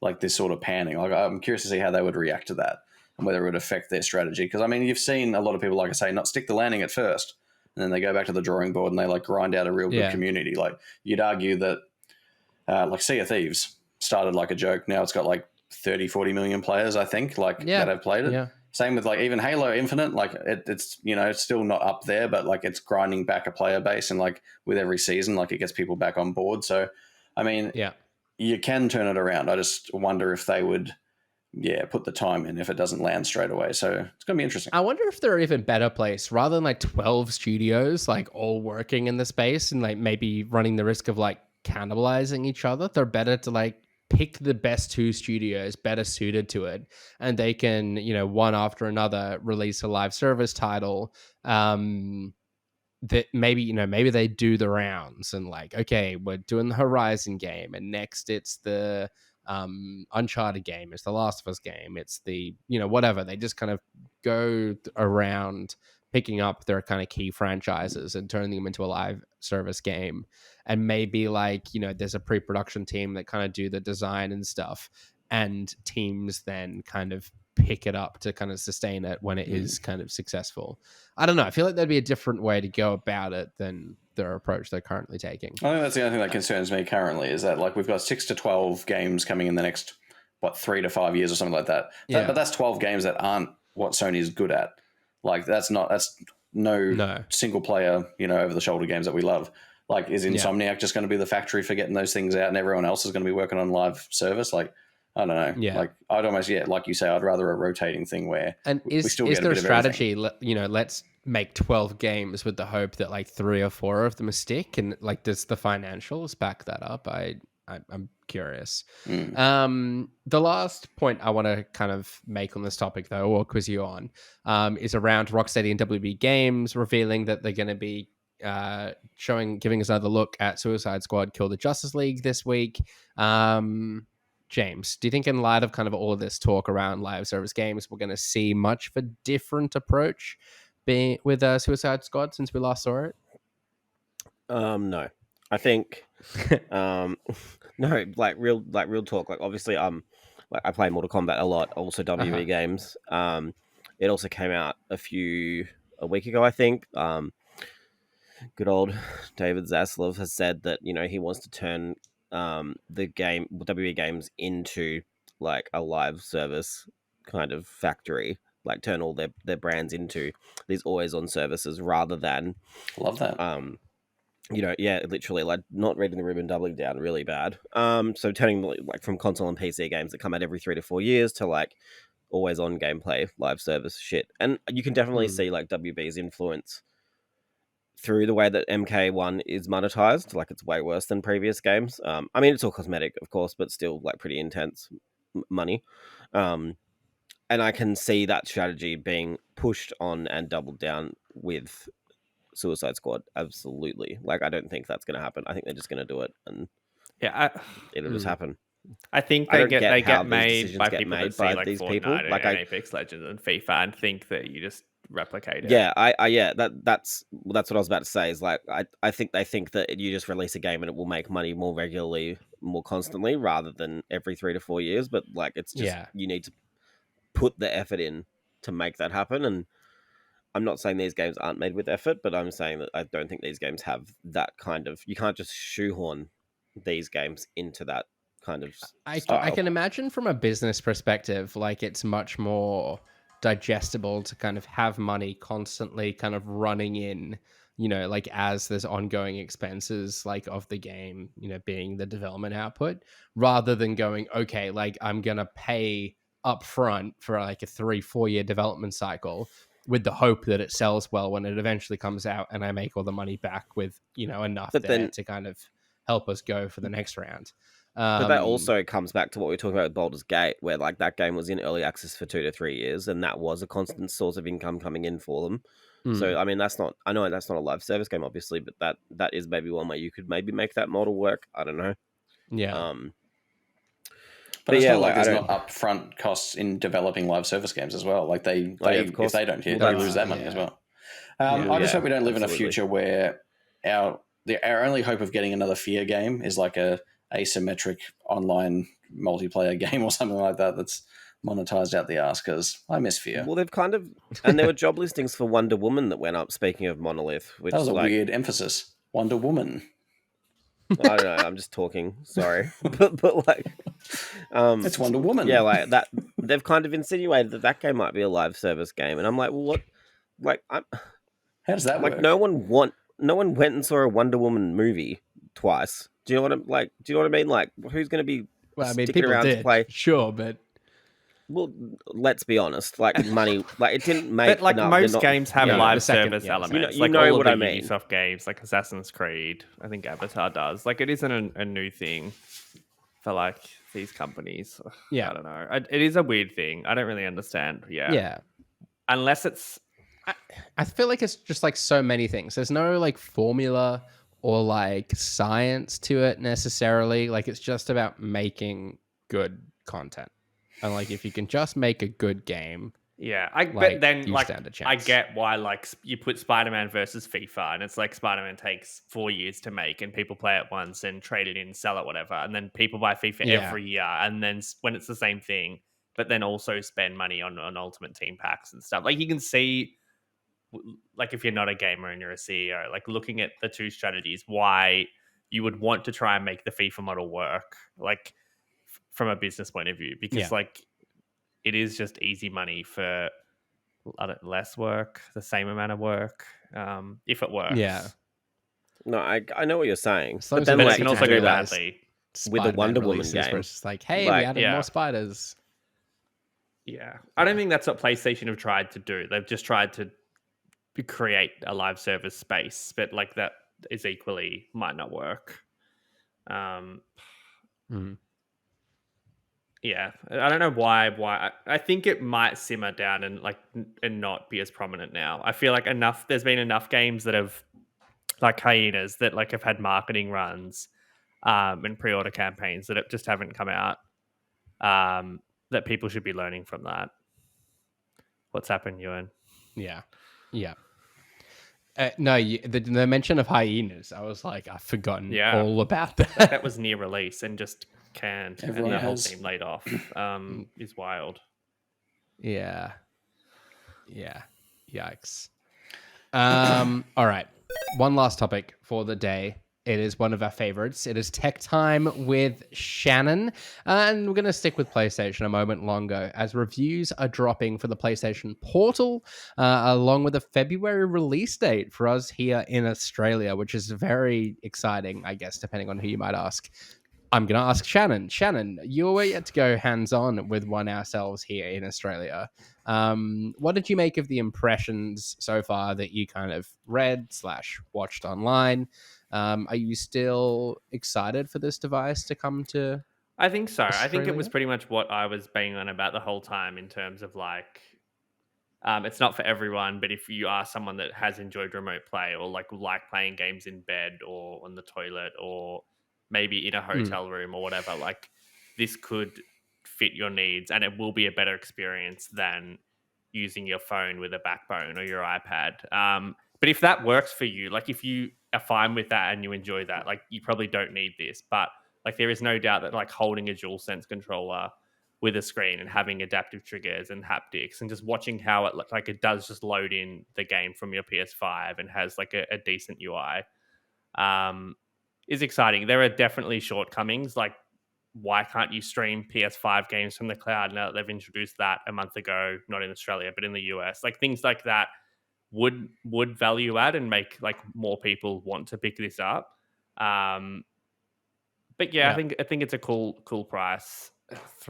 like this sort of panning. Like, I'm curious to see how they would react to that and whether it would affect their strategy. Because I mean, you've seen a lot of people, like I say, not stick the landing at first, and then they go back to the drawing board and they like grind out a real good community. Like, you'd argue that like Sea of Thieves started like a joke. Now it's got like 30, 40 million players, I think, that have played it. Yeah. Same with like even Halo Infinite, like it's it's still not up there, but like it's grinding back a player base, and like with every season, like it gets people back on board. So, I mean, you can turn it around. I just wonder if they would, put the time in if it doesn't land straight away. So it's going to be interesting. I wonder if they're even better place rather than like 12 studios, like all working in the space and like maybe running the risk of like cannibalizing each other. They're better to like pick the best two studios better suited to it, and they can, one after another release a live service title that maybe they do the rounds and like, okay, we're doing the Horizon game, and next it's the Uncharted game, it's the Last of Us game, it's the whatever. They just kind of go around picking up their kind of key franchises and turning them into a live service game. And maybe like there's a pre-production team that kind of do the design and stuff, and teams then kind of pick it up to kind of sustain it when it is kind of successful. I don't know. I feel like that'd be a different way to go about it than their approach they're currently taking. I think that's the only thing that concerns me currently, is that like we've got 6 to 12 games coming in the next 3 to 5 years or something like that. But that's 12 games that aren't what Sony is good at. Like that's no single player, over the shoulder games that we love. Like, is Insomniac just going to be the factory for getting those things out, and everyone else is going to be working on live service? Like, I don't know. Yeah. Like, I'd almost, like you say, I'd rather a rotating thing where we still get a bit of strategy, let's make 12 games with the hope that like 3 or 4 of them stick, and like, does the financials back that up? I'm curious. The last point I want to kind of make on this topic, though, or quiz you on, is around Rocksteady and WB Games revealing that they're going to be giving us another look at Suicide Squad Kill the Justice League this week. James, do you think in light of kind of all of this talk around live service games, we're going to see much of a different approach with Suicide Squad since we last saw it? No, I think no, like real talk. Like, obviously, like I play Mortal Kombat a lot. Also, WB games. It also came out a week ago, I think. Good old David Zaslav has said that he wants to turn the game WB games into like a live service kind of factory, like turn all their brands into these always on services rather than love that. Literally like not reading the room and doubling down really bad. So turning like from console and PC games that come out every 3 to 4 years to like always on gameplay live service shit. And you can definitely see like WB's influence through the way that MK1 is monetized. Like, it's way worse than previous games. I mean, it's all cosmetic, of course, but still like pretty intense money. And I can see that strategy being pushed on and doubled down with Suicide Squad. Absolutely. Like, I don't think that's going to happen. I think they're just going to do it, and it'll just happen. I think I they don't get get how these made decisions by get people made that see by like these Fortnite people. and, Like, and Apex Legends and FIFA and think that you just replicate it. yeah, that's what I was about to say. Is like I think they think that you just release a game and it will make money more regularly, more constantly, rather than every 3 to 4 years. But like, it's just you need to put the effort in to make that happen. And I'm not saying these games aren't made with effort, but I'm saying that I don't think these games have that kind of. You can't just shoehorn these games into that kind of I style. can imagine from a business perspective, like it's much more digestible to kind of have money constantly kind of running in, you know, like as there's ongoing expenses like of the game, you know, being the development output, rather than going, okay, like I'm gonna pay up front for like a 3-4 year development cycle with the hope that it sells well when it eventually comes out and I make all the money back with, you know, enough But there then, to kind of help us go for the next round. but that also comes back to what we were talking about with Baldur's Gate, where like that game was in early access for 2 to 3 years, and that was a constant source of income coming in for them. So I mean, that's not. I know that's not a live service game, obviously, but that is maybe one way you could maybe make that model work. I don't know. Yeah. But it's yeah, not like like, there's not upfront costs in developing live service games as well. Like they of if course. they don't hit, Well, they lose that money yeah. as well. Yeah. I just hope we don't live in a absolutely. future where our only hope of getting another Fear game is like a asymmetric online multiplayer game or something like that that's monetized out the ass, because I miss Fear. Well, they've kind of, and there were job listings for Wonder Woman that went up. Speaking of Monolith, which That was a like, weird emphasis. Wonder Woman. I don't know. I'm just talking. Sorry, but like, It's Wonder Woman. yeah, like that. They've kind of insinuated that that game might be a live service game, and I'm like, well, what? Like, I'm How does that like, work? no one went and saw a Wonder Woman movie twice. Do you know what I'm like? Do you know what I mean? Like, who's going to be Well, I mean, sticking people around did, to play? sure, but Well, let's be honest. Like, money, like it didn't make. But like enough, they're most not- games have Yeah, live the second- service yeah, elements. you like know all what of I the mean. Ubisoft games, like Assassin's Creed, I think Avatar does. Like it isn't a new thing for like these companies. Ugh, Yeah. I don't know. It is a weird thing. I don't really understand. yeah. Unless it's I feel like it's just like so many things. There's no like formula or like science to it necessarily. Like it's just about making good content. And like if you can just make a good game, but like, then you like stand a I chance. get why like you put Spider-Man versus FIFA and it's like Spider-Man takes 4 years to make and people play it once and trade it in, sell it, whatever, and then people buy FIFA Yeah. every year and then when it's the same thing, but then also spend money on Ultimate Team packs and stuff. Like you can see, like if you're not a gamer and you're a CEO, like looking at the two strategies, why you would want to try and make the FIFA model work, like from a business point of view, because Yeah. like it is just easy money for less work, the same amount of work, if it works. Yeah. No, I know what you're saying, As long as then it But like, it can you also do go that badly. with a Spider-Man Wonder Woman releases game. where it's just like, hey, Like, we added yeah. more spiders. Yeah. I don't think that's what PlayStation have tried to do. They've just tried to create a live service space, but like that is equally might not work. Yeah, I don't know why. I think it might simmer down and like and not be as prominent now. I feel like there's been enough games that have like Hyenas that like have had marketing runs and pre-order campaigns that just haven't come out, that people should be learning from that. What's happened, Ewan? Yeah. Yeah. No, the mention of Hyenas, I was like, I've forgotten all about that. That was near release and just canned, Everyone and the whole has. team laid off. Is wild. Yeah. Yeah. Yikes. All right. One last topic for the day. It is one of our favorites. It is Tech Time with Shannon. And we're going to stick with PlayStation a moment longer as reviews are dropping for the PlayStation Portal, along with a February release date for us here in Australia, which is very exciting, I guess, depending on who you might ask. I'm going to ask Shannon. Shannon, you're yet to go hands-on with one ourselves here in Australia. What did you make of the impressions so far that you kind of read/watched online? Are you still excited for this device to come to I think so. I think it was Australia? pretty much what I was banging on about the whole time in terms of like, it's not for everyone, but if you are someone that has enjoyed remote play or like playing games in bed or on the toilet or maybe in a hotel room or whatever, like this could fit your needs, and it will be a better experience than using your phone with a backbone or your iPad. But if that works for you, like if you are fine with that and you enjoy that, like you probably don't need this. But like there is no doubt that like holding a DualSense controller with a screen and having adaptive triggers and haptics and just watching how it like it does just load in the game from your PS5 and has like a decent UI is exciting. There are definitely shortcomings. Like, why can't you stream PS5 games from the cloud now that they've introduced that a month ago? Not in Australia, but in the US. Like things like that would value add and make like more people want to pick this up. But yeah, Yeah. I think it's a cool price.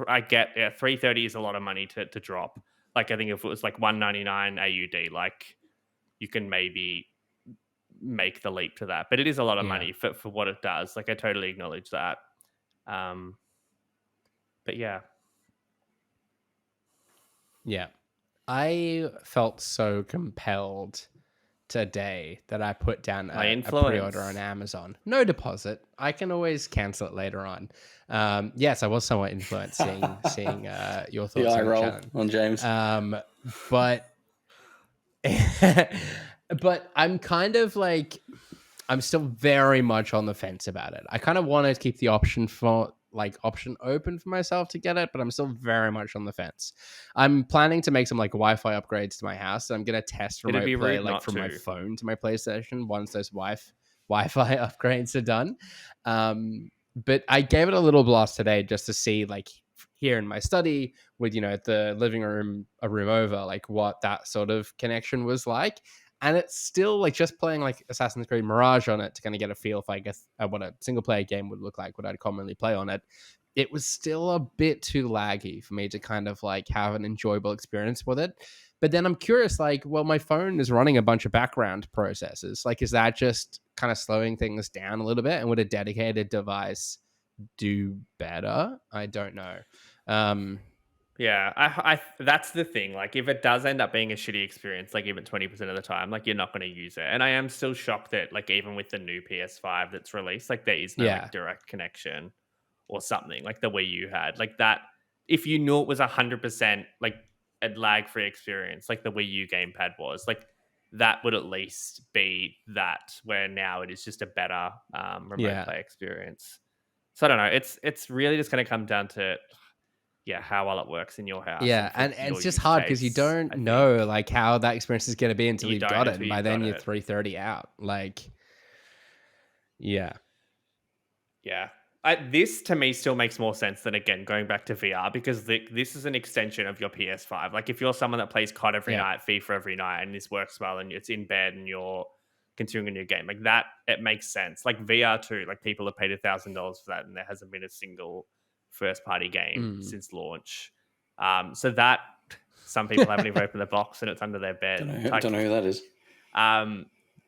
I get 330 is a lot of money to drop. Like I think if it was like 199 AUD, like you can maybe make the leap to that. But it is a lot of money for what it does. Like I totally acknowledge that. But yeah. Yeah. I felt so compelled today that I put down a pre-order on Amazon. No deposit. I can always cancel it later on. Yes, I was somewhat influenced seeing your thoughts the eye roll Shannon. on James. But but I'm kind of like, I'm still very much on the fence about it. I kind of want to keep the option open for myself to get it, but I'm still very much on the fence. I'm planning to make some like Wi-Fi upgrades to my house. So I'm gonna test remote play like from my phone to my PlayStation once those Wi-Fi upgrades are done. But I gave it a little blast today just to see like here in my study with the living room a room over, like what that sort of connection was like. And it's still like just playing like Assassin's Creed Mirage on it to kind of get a feel for, I guess, what a single player game would look like, what I'd commonly play on it. It was still a bit too laggy for me to kind of like have an enjoyable experience with it. But then I'm curious, like, well, my phone is running a bunch of background processes. Like, is that just kind of slowing things down a little bit? And would a dedicated device do better? I don't know. Yeah, I that's the thing. Like, if it does end up being a shitty experience, like even 20% of the time, like you're not going to use it. And I am still shocked that, like, even with the new PS5 that's released, like there is no like, direct connection or something like the Wii U had. Like that, if you knew it was 100% like a lag-free experience, like the Wii U gamepad was, like that would at least be that. Where now it is just a better remote play experience. So I don't know. It's really just going to come down to how well it works in your house. Yeah, and it's just hard because you don't know like how that experience is going to be until you've got it. And by then you're 330 out. Like, yeah. This to me still makes more sense than, again, going back to VR, because this is an extension of your PS5. Like if you're someone that plays COD every night, FIFA every night, and this works well, and it's in bed and you're continuing a new game, like that, it makes sense. Like VR too, like people have paid $1,000 for that, and there hasn't been a single first-party game since launch. So that some people haven't even opened the box and it's under their bed. Don't know who that is.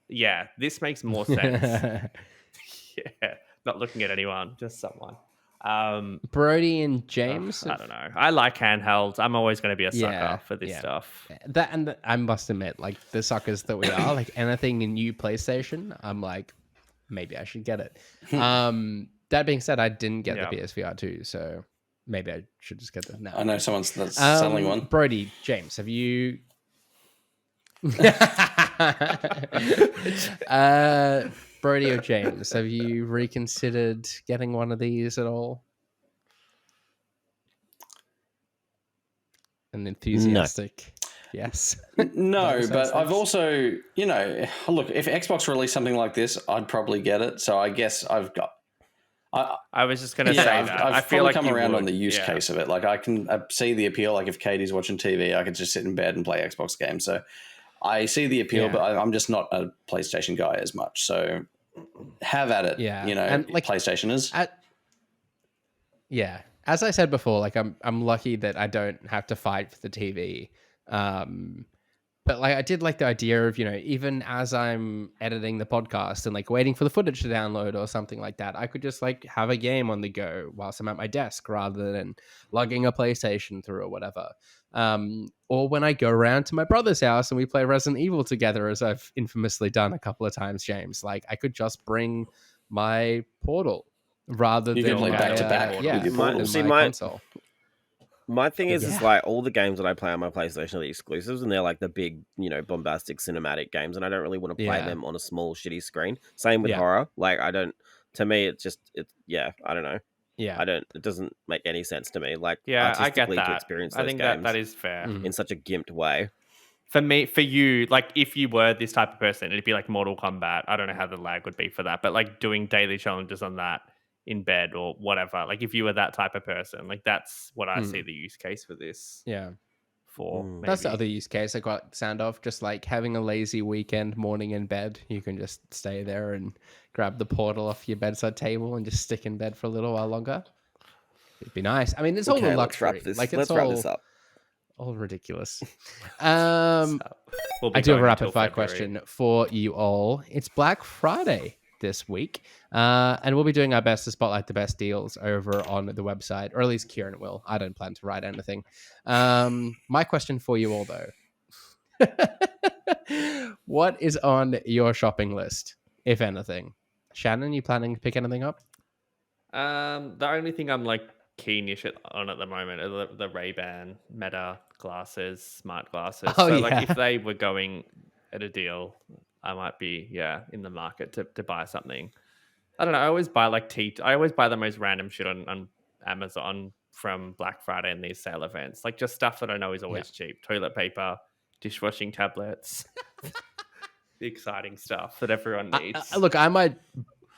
Yeah, this makes more sense. Not looking at anyone, just someone. Brody and James. I don't know. I like handhelds. I'm always going to be a sucker for this stuff. I must admit, like the suckers that we are, like anything in new PlayStation, I'm like, maybe I should get it. That being said, I didn't get the PSVR 2, so maybe I should just get that now. I know someone that's selling one. Brody, James, have you... Brody or James, have you reconsidered getting one of these at all? An enthusiastic... Yes. No, but I've also, look, if Xbox released something like this, I'd probably get it. So I guess I've got... I was just going to say that. I've I feel like come around on the use case of it. Like I can see the appeal. Like if Katie's watching TV, I could just sit in bed and play Xbox games. So I see the appeal, but I'm just not a PlayStation guy as much. So have at it. Yeah. And like PlayStationers. As I said before, like I'm lucky that I don't have to fight for the TV. But like I did like the idea of, even as I'm editing the podcast and like waiting for the footage to download or something like that, I could just like have a game on the go whilst I'm at my desk rather than lugging a PlayStation through or whatever. Or when I go around to my brother's house and we play Resident Evil together, as I've infamously done a couple of times, James, like I could just bring my Portal rather You than can play back-to-back with yeah, your than portals. my console. My thing is Yeah. like all the games that I play on my PlayStation are the exclusives, and they're like the big, bombastic cinematic games, and I don't really want to play them on a small, shitty screen. Same with horror. Like, I don't. To me, I don't know. Yeah. It doesn't make any sense to me. Like, Yeah, I get artistically, that. to experience I those think games that is fair. Mm. in such a gimped way. For you, like if you were this type of person, it'd be like Mortal Kombat. I don't know how the lag would be for that, but like doing daily challenges on that in bed or whatever. Like if you were that type of person, like that's what I see the use case for this. Yeah. For maybe. That's the other use case I got sound off. Just like having a lazy weekend morning in bed, you can just stay there and grab the portal off your bedside table and just stick in bed for a little while longer. It'd be nice. I mean, it's all the luxury. Let's wrap this up. All ridiculous. We'll I do have a rapid fire question for you all. It's Black Friday this week, and we'll be doing our best to spotlight the best deals over on the website, or at least Kieran will. I don't plan to write anything. My question for you all, though. What is on your shopping list, if anything? Shannon, you planning to pick anything up? The only thing I'm like keenish on at the moment are the Ray-Ban Meta glasses, smart glasses. Oh, so yeah. like if they were going at a deal, I might be in the market to buy something. I don't know. I always buy I always buy the most random shit on Amazon from Black Friday and these sale events. Like just stuff that I know is always cheap. Toilet paper, dishwashing tablets, the exciting stuff that everyone needs. Look, I might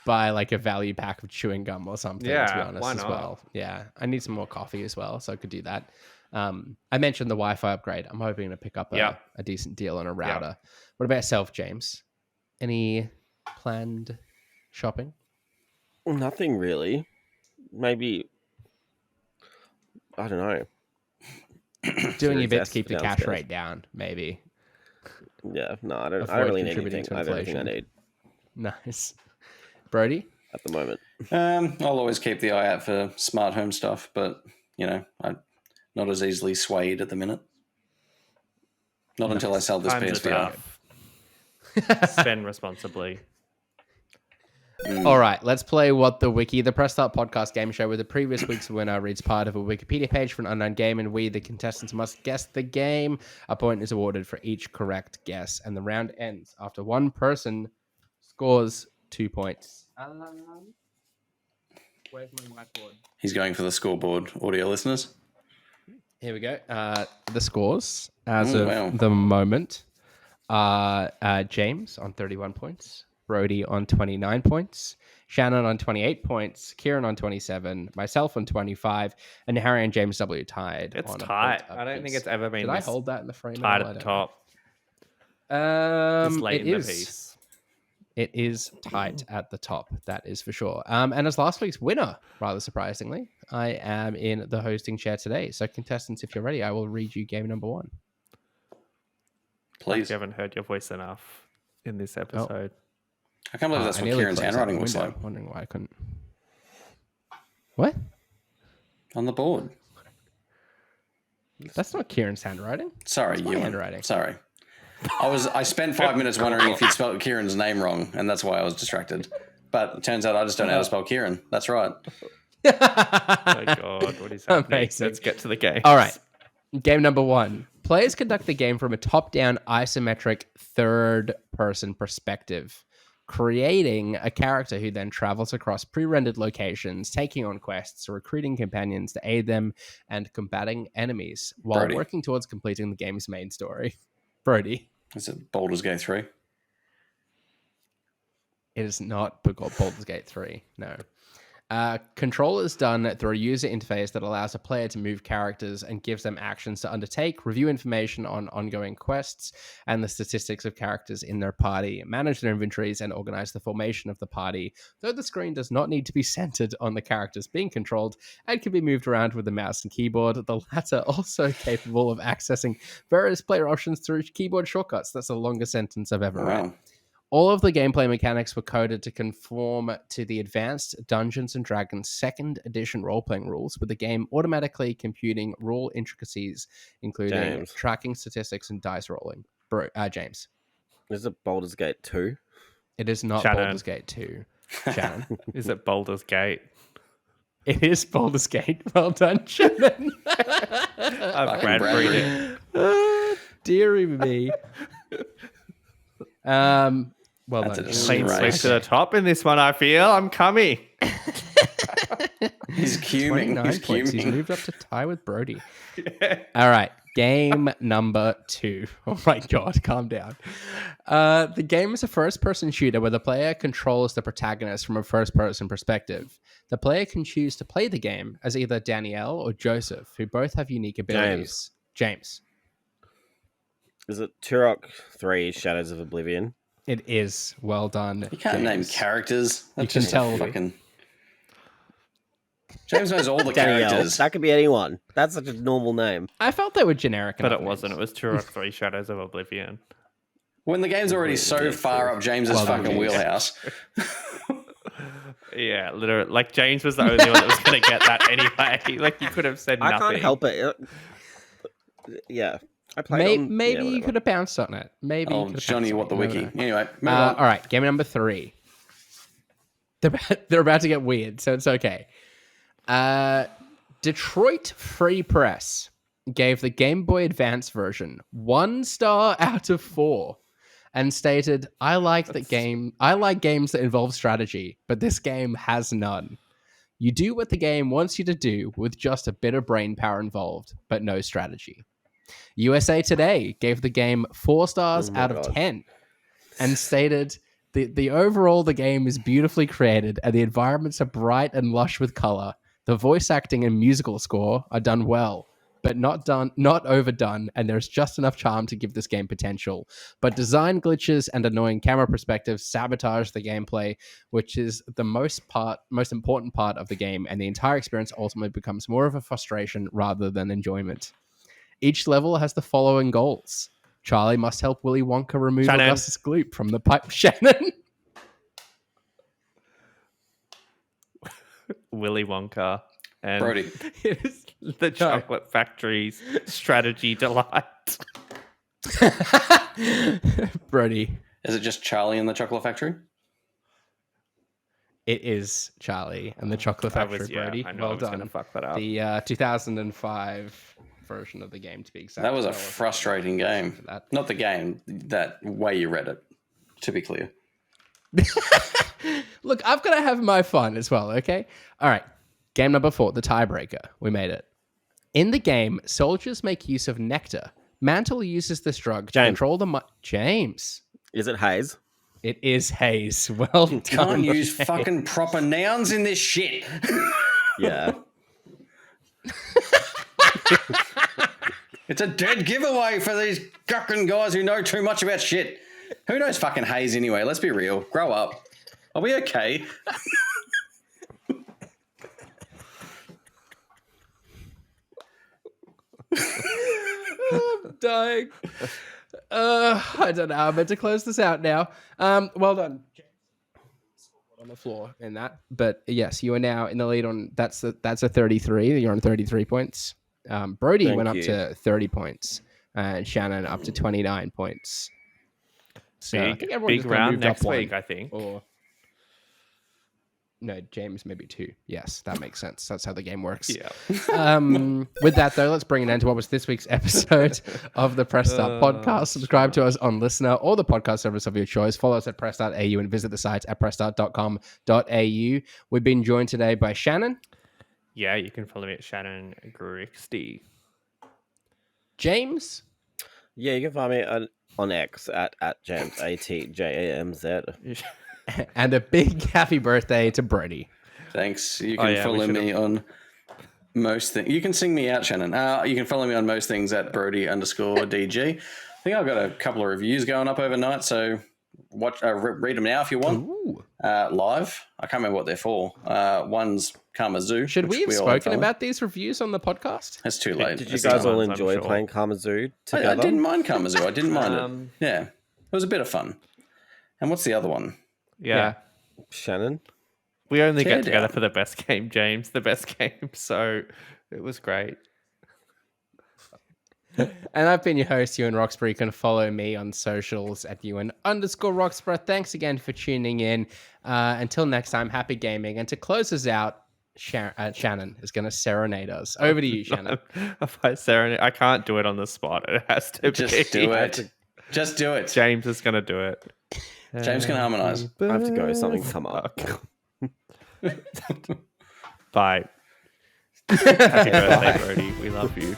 buy like a value pack of chewing gum or something, to be honest, why as not? well. Yeah, I need some more coffee as well, so I could do that. I mentioned the Wi-Fi upgrade. I'm hoping to pick up a decent deal on a router. What about yourself, James? Any planned shopping? Nothing really. Maybe, I don't know. Doing your bit to Desk keep the cash downstairs. rate down, maybe. Yeah, no, I don't Avoid really need contributing anything. to I have everything I inflation. need Nice. Brody? at the moment. I'll always keep the eye out for smart home stuff, but I'm not as easily swayed at the minute. Not until I sell this Times are PSVR. tough. Spend responsibly. All right, let's play What the Wiki, the Press Start podcast game show where the previous week's winner reads part of a Wikipedia page for an unknown game, and we, the contestants, must guess the game. A point is awarded for each correct guess, and the round ends after one person scores 2 points. Where's my whiteboard? He's going for the scoreboard, audio listeners. Here we go. The scores as of wow. the moment are James on 31 points, Brody on 29 points, Shannon on 28 points, Kieran on 27, myself on 25, and Harry and James W tied. It's on a tight. point I don't think apiece. it's ever been Did I this hold that in the frame? tight all? at the I top. don't This know. late It in the is. piece. It is tight at the top, that is for sure. And as last week's winner, rather surprisingly, I am in the hosting chair today. So, contestants, if you're ready, I will read you game number 1. Please. You haven't heard your voice enough in this episode. I can't believe that's I what nearly Kieran's closed out handwriting the looks window, like wondering why I couldn't. What? on the board. That's not Kieran's handwriting. Sorry, my Ewan. handwriting. Sorry. I spent 5 minutes wondering if you'd spelled Kieran's name wrong, and that's why I was distracted. But it turns out I just don't know how to spell Kieran. That's right. Oh my god, what is happening? Amazing. Let's get to the game. All right. Game number 1. Players conduct the game from a top-down isometric third-person perspective, creating a character who then travels across pre-rendered locations, taking on quests, recruiting companions to aid them, and combating enemies while Brody. working towards completing the game's main story. Brody. Is it Baldur's Gate 3? It is not Baldur's Gate 3, no. Control is done through a user interface that allows a player to move characters and gives them actions to undertake, review information on ongoing quests and the statistics of characters in their party, manage their inventories, and organize the formation of the party, though the screen does not need to be centered on the characters being controlled and can be moved around with the mouse and keyboard, the latter also capable of accessing various player options through keyboard shortcuts. That's the longest sentence I've ever read. Wow. All of the gameplay mechanics were coded to conform to the advanced Dungeons & Dragons 2nd edition role-playing rules, with the game automatically computing rule intricacies, including James. tracking statistics and dice rolling. James. Is it Baldur's Gate 2? It is not Shannon. Baldur's Gate 2. Shannon. Is it Baldur's Gate? It is Baldur's Gate. Well done, Shannon. I've Fucking Bradbury it. Deary me. Well That's done. a Shannon. Clean Right. sweep to the top in this one, I feel. I'm coming. He's cuming. 29 He's points. He's cuming. moved up to tie with Brody. All right. Game number 2. Oh my God, calm down. The game is a first-person shooter where the player controls the protagonist from a first-person perspective. The player can choose to play the game as either Danielle or Joseph, who both have unique abilities. James. Is it Turok 3 Shadows of Oblivion? It is. Well done. You can't name James. characters. That's can just tell. fucking. James knows all the Danielle. characters. That could be anyone. That's such a normal name. I felt they were generic But enough it wasn't. It names. was Turok 3 Shadows of Oblivion. When the game's already so far up James's Well done, fucking James. wheelhouse. Yeah, literally. Like, James was the only one that was going to get that anyway. Like, you could have said nothing. I can't help it. Yeah. I played on... Maybe you whatever. could have bounced on it. Maybe you Oh, could have Johnny, pounced what the on it. wiki. No, no. Anyway, move on. All right, game number 3. They're about to get weird, so it's okay. Detroit Free Press gave the Game Boy Advance version 1 star out of 4 and stated, I like games that involve strategy, but this game has none. You do what the game wants you to do with just a bit of brain power involved, but no strategy. USA Today gave the game 4 stars Oh my out of God. 10 and stated the overall the game is beautifully created and the environments are bright and lush with color. The voice acting and musical score are done well, but not overdone, and there's just enough charm to give this game potential. But design glitches and annoying camera perspectives sabotage the gameplay, which is the most important part of the game, and the entire experience ultimately becomes more of a frustration rather than enjoyment. Each level has the following goals. Charlie must help Willy Wonka remove Shannon. Augustus Gloop from the pipe. Shannon. Willy Wonka and Brody. the Chocolate Factory's strategy delight. Brody. Is it just Charlie in the Chocolate Factory? It is Charlie and the Chocolate Factory, Brody. I know Well I was done. going to fuck that up. The 2005 version of the game, to be exact. That was a Well, frustrating game. for that. Not the game, that way you read it, to be clear. Look, I've got to have my fun as well, okay? All right. Game number 4, the tiebreaker. We made it. In the game, soldiers make use of nectar. Mantle uses this drug to James. control the... James. Is it Haze? It is Haze. Well done. Can't use fucking proper nouns in this shit. Yeah. It's a dead giveaway for these fucking guys who know too much about shit. Who knows fucking Haze anyway? Let's be real. Grow up. Are we okay? I'm dying. I don't know. I'm meant to close this out now. Well done. On the floor in that, but yes, you are now in the lead on that's a 33. You're on 33 points. Brody Thank went up you. to 30 points, and Shannon up to 29 points. So I think everyone Big just kinda round moved up next one. week, I think. Or no, James maybe 2. Yes, that makes sense. That's how the game works. Yeah. With that, though, let's bring it into what was this week's episode of the Press Start podcast. Subscribe to us on Listener or the podcast service of your choice. Follow us at press.au and visit the site at pressstart.com.au. We've been joined today by Shannon, Yeah, you can follow me at Shannon Grixty. James, Yeah, you can find me on X at James, ATJAMZ. and a big happy birthday to Brody. Thanks. You Oh, can yeah, we follow should've- me on most things. You can sing me out, Shannon. You can follow me on most things at Brody_DG. I think I've got a couple of reviews going up overnight, so read them now if you want. Ooh. Live. I can't remember what they're for. One's Karma Zoo. Should which we have all spoken follow. about these reviews on the podcast? It's too late. Did you It's guys done. all I'm enjoy sure. playing Karmazoo I together? didn't mind Karma Zoo. I didn't mind Um, it. Yeah. It was a bit of fun. And what's the other one? Yeah. Shannon? We only Tear get together down. for the best game, James. The best game. So it was great. And I've been your host, Ewan Roxburgh. You can follow me on socials at Ewan_Roxburgh. Thanks again for tuning in. Until next time, happy gaming. And to close us out, Shannon is going to serenade us. Over to you, Shannon. If I serenade, I can't do it on the spot. It has to Just be. do it. Just do it. James is going to do it. James can harmonise. I have to go. Something's come up. Bye. Happy birthday, Brody. We love you.